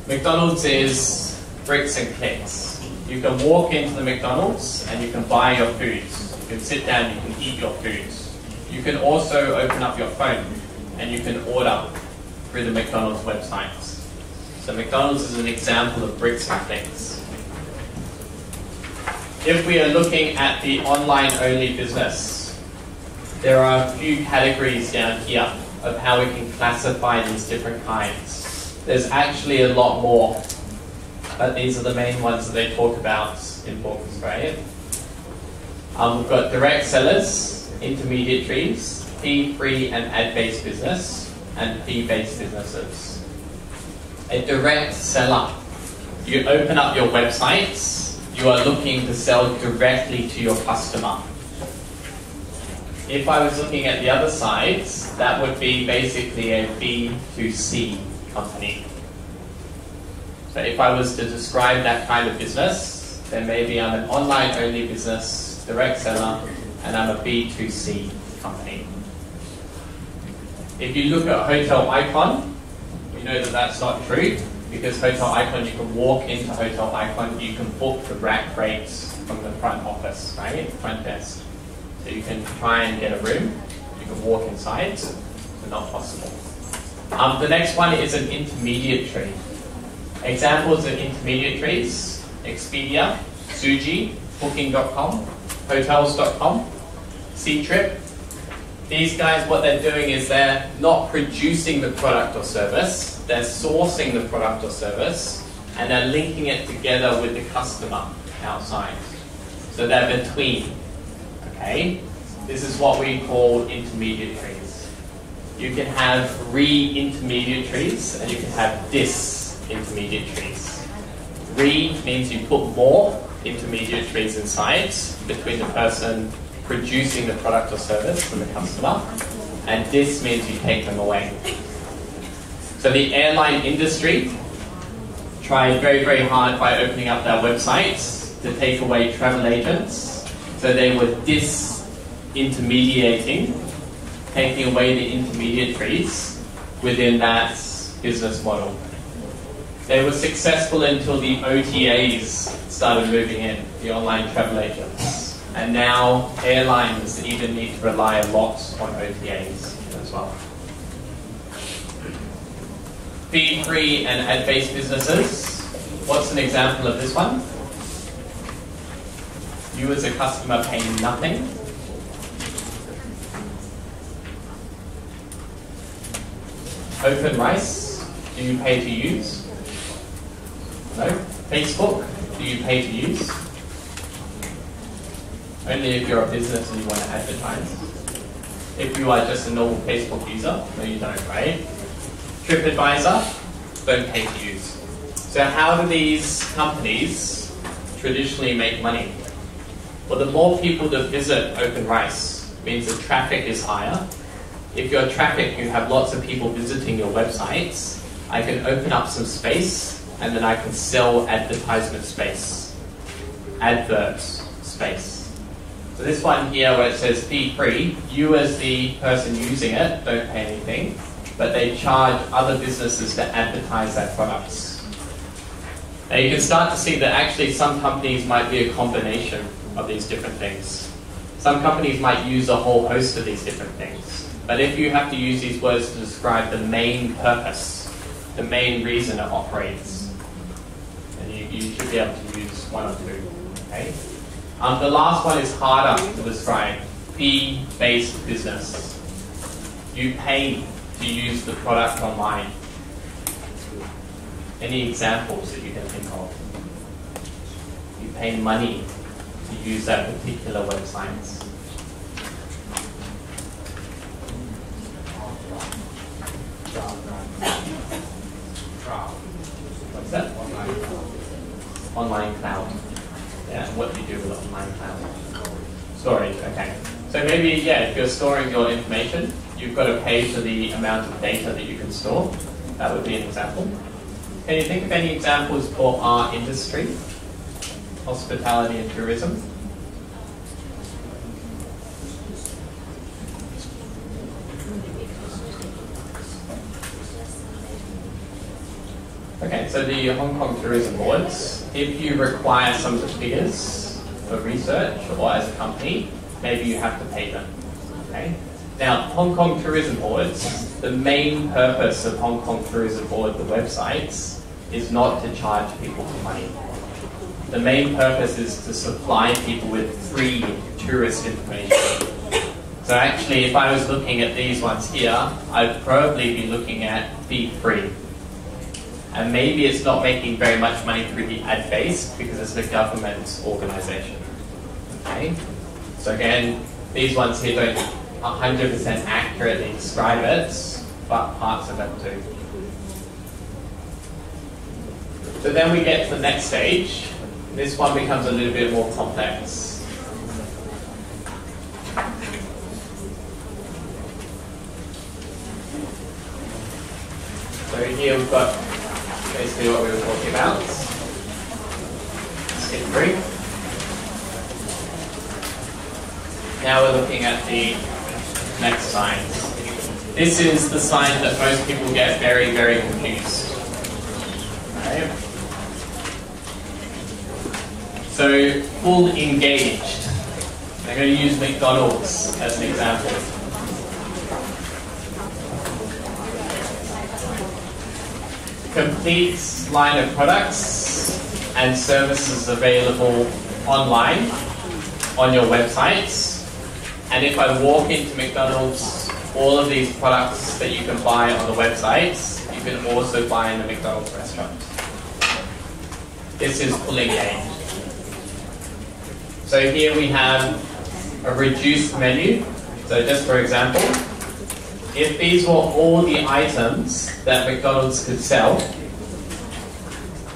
McDonald's is bricks and clicks. You can walk into the McDonald's and you can buy your food. You can sit down, you can eat your food. You can also open up your phone and you can order through the McDonald's website. So McDonald's is an example of bricks and clicks. If we are looking at the online only business, there are a few categories down here of how we can classify these different kinds. There's actually a lot more, but these are the main ones that they talk about in books, right? We've got direct sellers, intermediaries, fee-free and ad-based business, and fee-based businesses. A direct seller, you open up your websites, you are looking to sell directly to your customer. If I was looking at the other sides, that would be basically a B2C company. So if I was to describe that kind of business, then maybe I'm an online-only business, direct seller, and I'm a B2C company. If you look at Hotel Icon, we know that that's not true, because Hotel Icon, you can walk into Hotel Icon, you can book the rack rates from the front office, right? Front desk. So you can try and get a room, you can walk inside, so not possible. The next one is an intermediate tree. Examples of intermediate trees: Expedia, Suji, Booking.com, Hotels.com, Ctrip. These guys, what they're doing is they're not producing the product or service, they're sourcing the product or service, and they're linking it together with the customer outside. So they're between. Okay? This is what we call intermediate trees. You can have re-intermediate trees, and you can have dis-intermediate trees. Re means you put more intermediate trees inside between the person producing the product or service and the customer, and dis means you take them away. So the airline industry tried very, very hard by opening up their websites to take away travel agents. So they were disintermediating, taking away the intermediaries within that business model. They were successful until the OTAs started moving in, the online travel agents. And now airlines even need to rely a lot on OTAs as well. Fee-free and ad-based businesses. What's an example of this one? You as a customer pay nothing. OpenRice, do you pay to use? No. Facebook, do you pay to use? Only if you're a business and you want to advertise. If you are just a normal Facebook user, no you don't, right? TripAdvisor, don't pay to use. So how do these companies traditionally make money? Well, the more people that visit OpenRice means the traffic is higher. If your traffic, you have lots of people visiting your websites, I can open up some space and then I can sell advertisement space, advert space. So this one here where it says fee-free, you as the person using it don't pay anything, but they charge other businesses to advertise their products. Now you can start to see that actually some companies might be a combination of these different things. Some companies might use a whole host of these different things. But if you have to use these words to describe the main purpose, the main reason it operates, then you should be able to use one or two. Okay? The last one is harder to describe. Fee-based business. You pay to use the product online. Any examples that you can think of? You pay money to use that particular website. What's that? Online cloud. Yeah, what do you do with online cloud? Storage, okay. So maybe, yeah, if you're storing your information, you've got to pay for the amount of data that you can store. That would be an example. Can you think of any examples for our industry? Hospitality and tourism. Okay, so the Hong Kong Tourism Boards, if you require some of the figures for research or as a company, maybe you have to pay them. Okay? Now, Hong Kong Tourism Boards, the main purpose of Hong Kong Tourism Board, the websites, is not to charge people for money. The main purpose is to supply people with free tourist information. So actually, if I was looking at these ones here, I'd probably be looking at fee-free. And maybe it's not making very much money through the ad base because it's a government organization. Okay? So again, these ones here don't 100% accurately describe it, but parts of it do. So then we get to the next stage. This one becomes a little bit more complex. So here we've got basically what we were talking about. Skip through. Now we're looking at the Next sign. This is the sign that most people get very, very confused. Right? So, full engaged. I'm going to use McDonald's as an example. Complete line of products and services available online on your websites. And if I walk into McDonald's, all of these products that you can buy on the websites, you can also buy in the McDonald's restaurant. This is full engaged. So here we have a reduced menu. So just for example, if these were all the items that McDonald's could sell,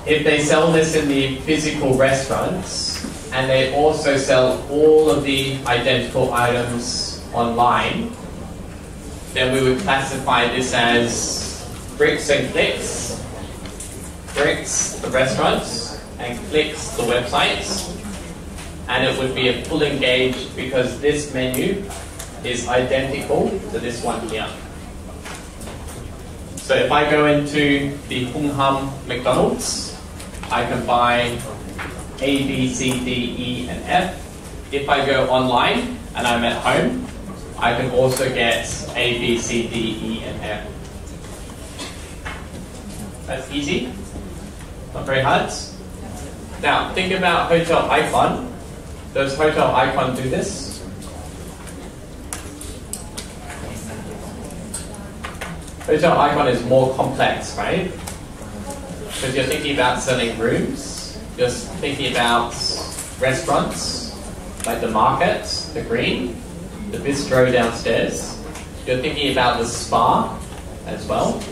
if they sell this in the physical restaurants, and they also sell all of the identical items online, then we would classify this as bricks and clicks. Bricks, the restaurants, and clicks, the websites. And it would be a full engaged because this menu is identical to this one here. So if I go into the Hung Hum McDonald's, I can buy A, B, C, D, E, and F. If I go online and I'm at home, I can also get A, B, C, D, E, and F. That's easy. Not very hard. Now, think about Hotel Icon. Does Hotel Icon do this? Hotel Icon is more complex, right? Because you're thinking about selling rooms, you're thinking about restaurants, like the market, the green, the bistro downstairs. You're thinking about the spa as well.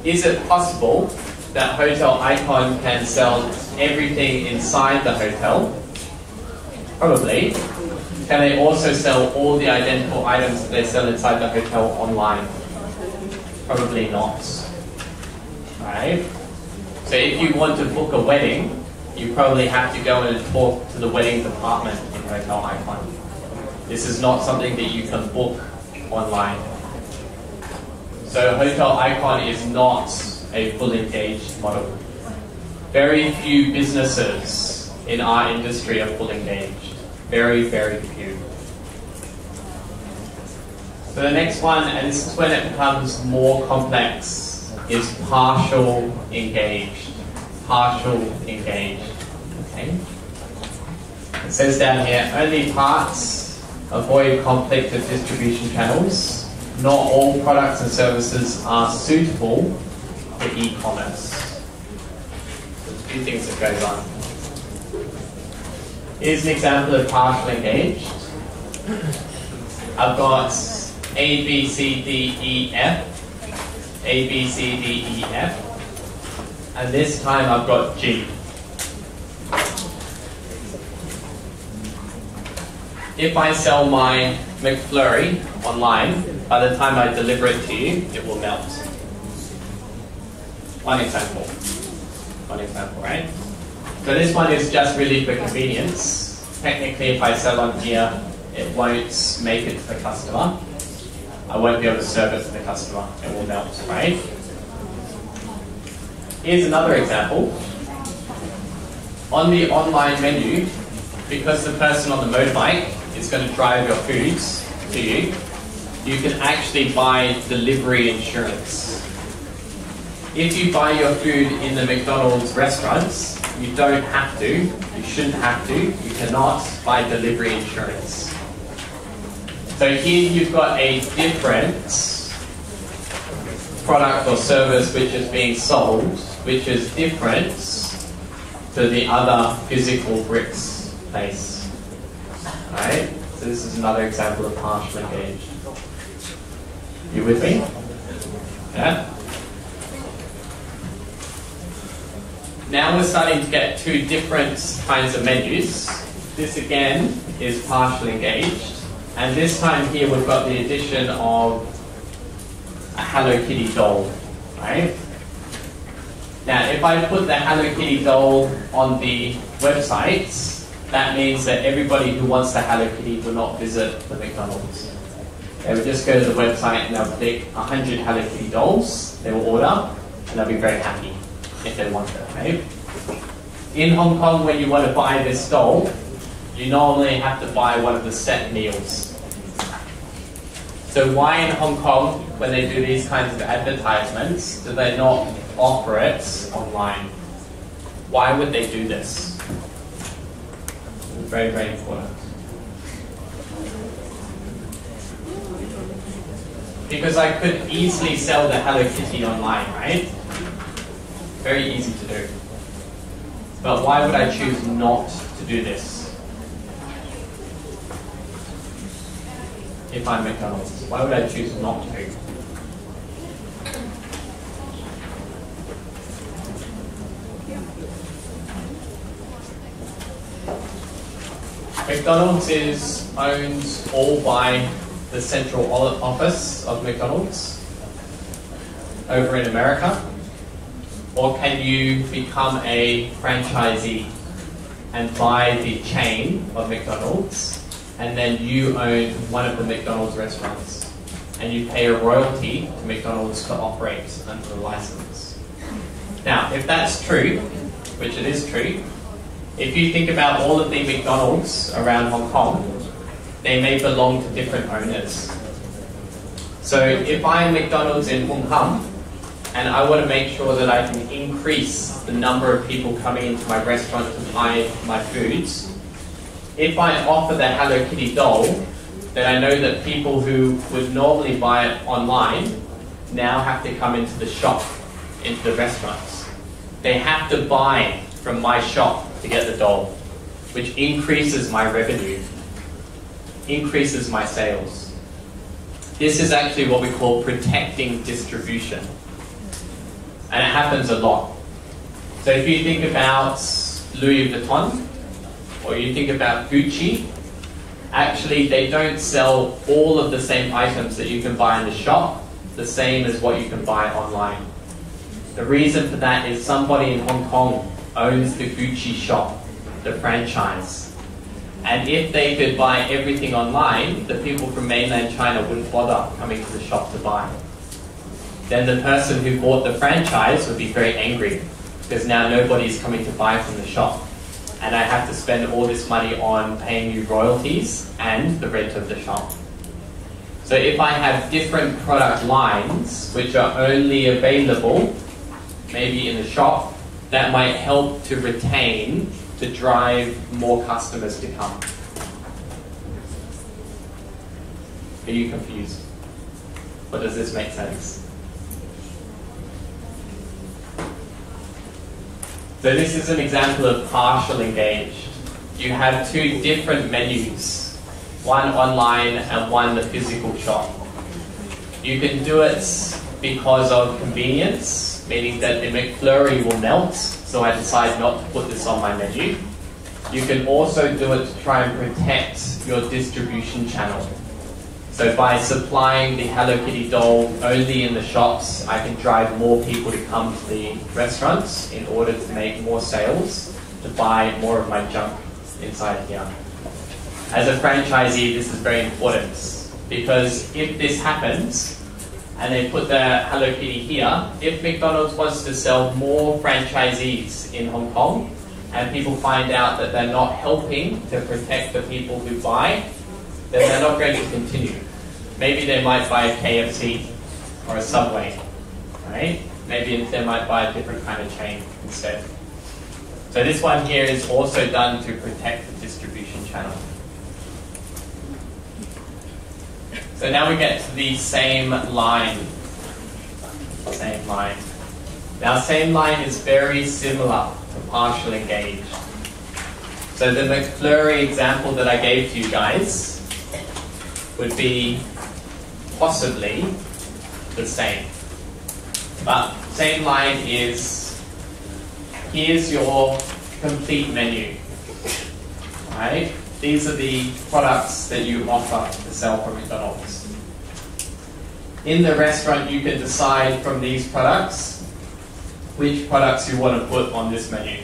Is it possible that Hotel Icon can sell everything inside the hotel? Probably. Can they also sell all the identical items that they sell inside the hotel online? Probably not. Right? So if you want to book a wedding, you probably have to go and talk to the wedding department in Hotel Icon. This is not something that you can book online. So Hotel Icon is not a full engaged model. Very few businesses in our industry are full engaged. Very, very few. So the next one, and this is when it becomes more complex, is partial engaged. Partial engaged. Okay. It says down here, only parts avoid conflict of distribution channels. Not all products and services are suitable for e-commerce. There's a few things that goes on. Here's an example of partial engaged. I've got A, B, C, D, E, F. A, B, C, D, E, F. And this time I've got G. If I sell my McFlurry online, by the time I deliver it to you, it will melt. One example. One example, right? So this one is just really for convenience. Technically, if I sell on here, it won't make it to the customer. I won't be able to serve it to the customer. It will melt, right? Here's another example. On the online menu, because the person on the motorbike is going to drive your foods to you, you can actually buy delivery insurance. If you buy your food in the McDonald's restaurants, you don't have to, you shouldn't have to, you cannot buy delivery insurance. So here you've got a different product or service which is being sold, which is different to the other physical bricks place. Alright, so this is another example of partial engaged. You with me? Yeah? Now we're starting to get two different kinds of menus. This again is partially engaged, and this time here we've got the addition of a Hello Kitty doll, right? Now if I put the Hello Kitty doll on the website, that means that everybody who wants the Hello Kitty will not visit the McDonald's. They would just go to the website and they'll click 100 Hello Kitty dolls, they will order, and they'll be very happy if they want it, right? In Hong Kong, when you want to buy this doll, you normally have to buy one of the set meals. So why in Hong Kong, when they do these kinds of advertisements, do they not offer it online? Why would they do this? It's very, very important. Because I could easily sell the Hello Kitty online, right? Very easy to do. But why would I choose not to do this? If I'm McDonald's, why would I choose not to? McDonald's is owned all by the central office of McDonald's over in America. Or can you become a franchisee and buy the chain of McDonald's, and then you own one of the McDonald's restaurants, and you pay a royalty to McDonald's to operate under the license? Now, if that's true, which it is true, if you think about all of the McDonald's around Hong Kong, they may belong to different owners. So if I'm McDonald's in Hong Kong, and I want to make sure that I can increase the number of people coming into my restaurant to buy my foods, if I offer the Hello Kitty doll, then I know that people who would normally buy it online now have to come into the shop, into the restaurants. They have to buy from my shop to get the doll, which increases my revenue, increases my sales. This is actually what we call protecting distribution. And it happens a lot. So if you think about Louis Vuitton, or you think about Gucci, actually they don't sell all of the same items that you can buy in the shop, the same as what you can buy online. The reason for that is somebody in Hong Kong owns the Gucci shop, the franchise. And if they could buy everything online, the people from mainland China wouldn't bother coming to the shop to buy. Then the person who bought the franchise would be very angry, because now nobody's coming to buy from the shop. And I have to spend all this money on paying you royalties and the rent of the shop. So if I have different product lines, which are only available maybe in the shop, that might help to retain, to drive more customers to come. Are you confused? Or does this make sense? So this is an example of partial engaged. You have two different menus, one online and one the physical shop. You can do it because of convenience, meaning that the McFlurry will melt, so I decide not to put this on my menu. You can also do it to try and protect your distribution channel. So by supplying the Hello Kitty doll only in the shops, I can drive more people to come to the restaurants in order to make more sales, to buy more of my junk inside here. As a franchisee, this is very important, because if this happens, and they put the Hello Kitty here, if McDonald's wants to sell more franchisees in Hong Kong, and people find out that they're not helping to protect the people who buy, then they're not going to continue. Maybe they might buy a KFC or a Subway, right? Maybe they might buy a different kind of chain instead. So this one here is also done to protect the distribution channel. So now we get to the same line. Same line. Now same line is very similar to partial engaged. So the McFlurry example that I gave to you guys would be possibly the same. But same line is, here's your complete menu. Right? These are the products that you offer to sell from McDonald's. In the restaurant, you can decide from these products which products you want to put on this menu.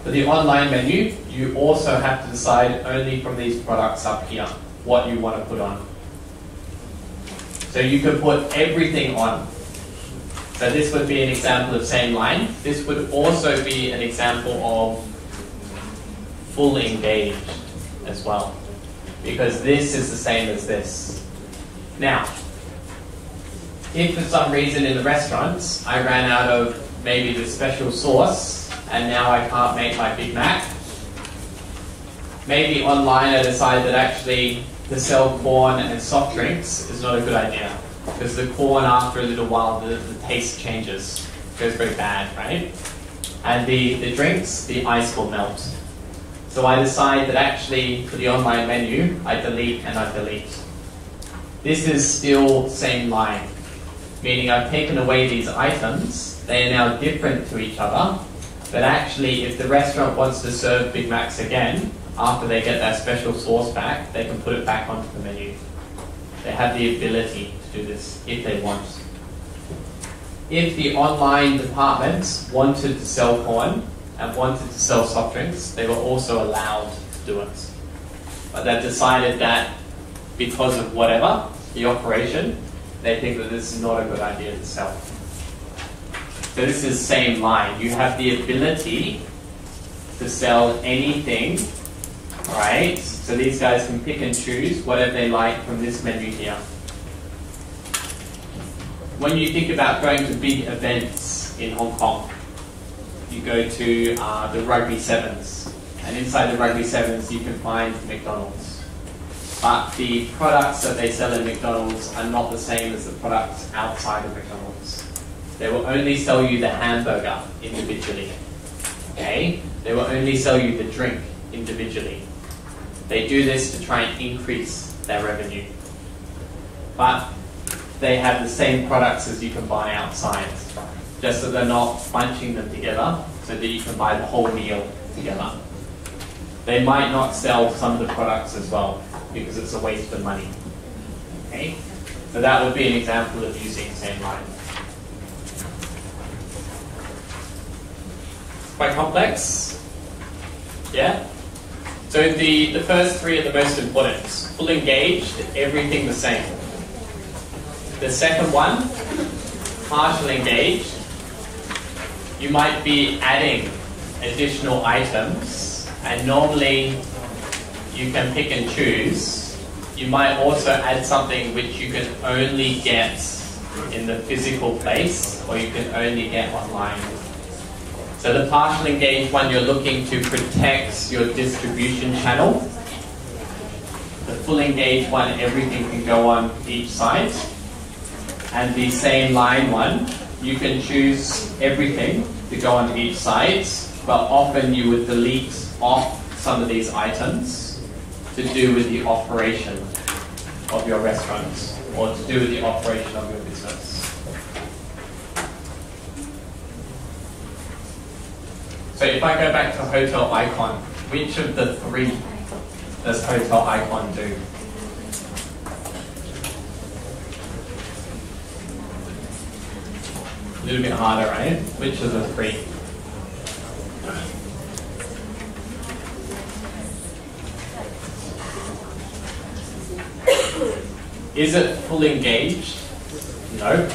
For the online menu, you also have to decide only from these products up here what you want to put on. So you could put everything on. So this would be an example of same line. This would also be an example of full engaged as well, because this is the same as this. Now, if for some reason in the restaurants I ran out of maybe the special sauce and now I can't make my Big Mac, maybe online I decide that actually to sell corn and soft drinks is not a good idea, because the corn after a little while the taste changes, it goes very bad, right? And the drinks, the ice will melt. So I decide that actually for the online menu I delete and I delete. This is still same line, meaning I've taken away these items, they are now different to each other, but actually if the restaurant wants to serve Big Macs again, after they get that special sauce back, they can put it back onto the menu. They have the ability to do this if they want. If the online departments wanted to sell corn and wanted to sell soft drinks, they were also allowed to do it. But they've decided that because of whatever, the operation, they think that this is not a good idea to sell. So this is same line. You have the ability to sell anything, right? So these guys can pick and choose whatever they like from this menu here. When you think about going to big events in Hong Kong, you go to the Rugby Sevens, and inside the Rugby Sevens you can find McDonald's. But the products that they sell in McDonald's are not the same as the products outside of McDonald's. They will only sell you the hamburger individually. Okay? They will only sell you the drink individually. They do this to try and increase their revenue. But they have the same products as you can buy outside, just that they're not bunching them together so that you can buy the whole meal together. They might not sell some of the products as well, because it's a waste of money. Okay? So that would be an example of using same line. Quite complex? Yeah? So the first three are the most important. Full engaged, everything the same. The second one, partial engaged, you might be adding additional items, and normally you can pick and choose. You might also add something which you can only get in the physical place, or you can only get online. So the partial engaged one, you're looking to protect your distribution channel. The full engaged one, everything can go on each side. And the same line one, you can choose everything to go on each side, but often you would delete off some of these items to do with the operation of your restaurant, or to do with the operation of your business. So if I go back to hotel icon, which of the three does hotel icon do? A little bit harder, right? Which of the three? Is it full engaged? No.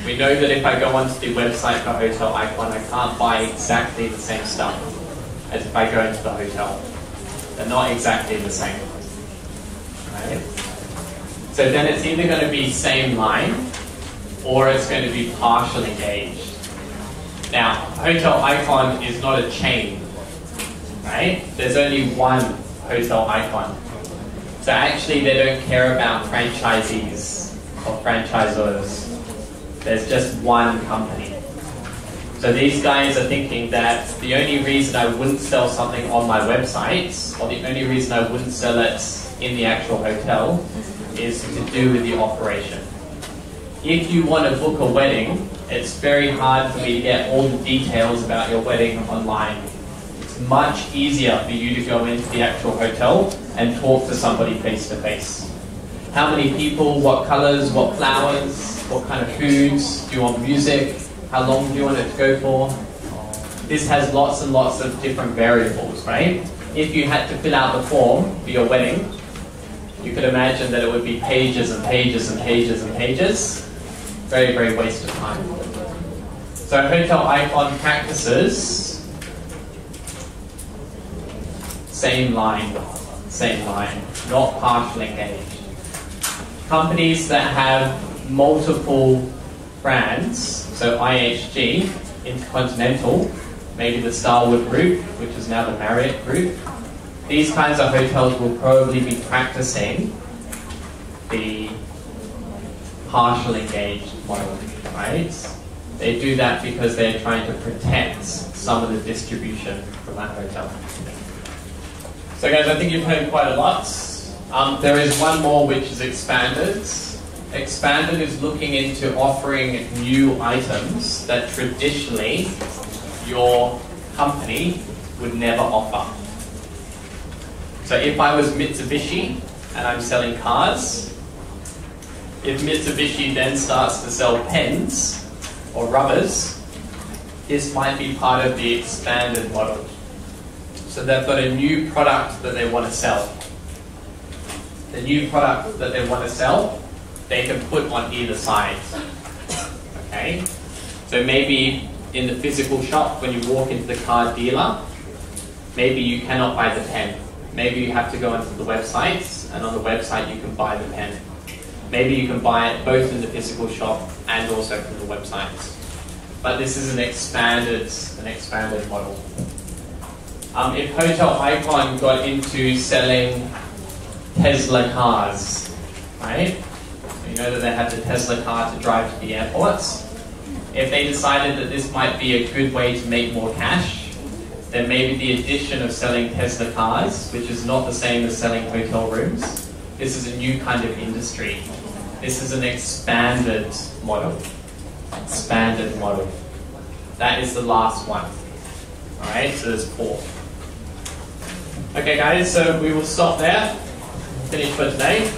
We know that if I go onto the website for hotel icon, I can't buy exactly the same stuff as if I go into the hotel. They're not exactly the same. Right? So then it's either going to be same line, or it's going to be partial engaged. Now, hotel icon is not a chain, right? There's only one hotel icon. So actually they don't care about franchisees or franchisors. There's just one company. So these guys are thinking that the only reason I wouldn't sell something on my website, or the only reason I wouldn't sell it in the actual hotel, is to do with the operation. If you want to book a wedding, it's very hard for me to get all the details about your wedding online. It's much easier for you to go into the actual hotel and talk to somebody face to face. How many people, what colors, what flowers, what kind of foods, do you want music, how long do you want it to go for? This has lots and lots of different variables, right? If you had to fill out the form for your wedding, you could imagine that it would be pages and pages and pages and pages. Very, very waste of time. So hotel icon practices, same line, not partially engaged. Companies that have multiple brands, so IHG, Intercontinental, maybe the Starwood Group, which is now the Marriott Group, these kinds of hotels will probably be practicing the partial engaged model, right? They do that because they're trying to protect some of the distribution from that hotel. So guys, I think you've heard quite a lot. There is one more which is expanded. Expanded is looking into offering new items that traditionally your company would never offer. So if I was Mitsubishi and I'm selling cars, if Mitsubishi then starts to sell pens or rubbers, this might be part of the expanded model. So they've got a new product that they want to sell. The new product that they want to sell, they can put on either side. Okay? So maybe in the physical shop, when you walk into the car dealer, maybe you cannot buy the pen. Maybe you have to go onto the website, and on the website you can buy the pen. Maybe you can buy it both in the physical shop and also from the website. But this is an expanded model. If Hotel Icon got into selling Tesla cars, right? So you know that they have the Tesla car to drive to the airports. If they decided that this might be a good way to make more cash, then maybe the addition of selling Tesla cars, which is not the same as selling hotel rooms, this is a new kind of industry. This is an expanded model. Expanded model. That is the last one. Alright, so there's 4. Okay guys, so we will stop there. Finish for today.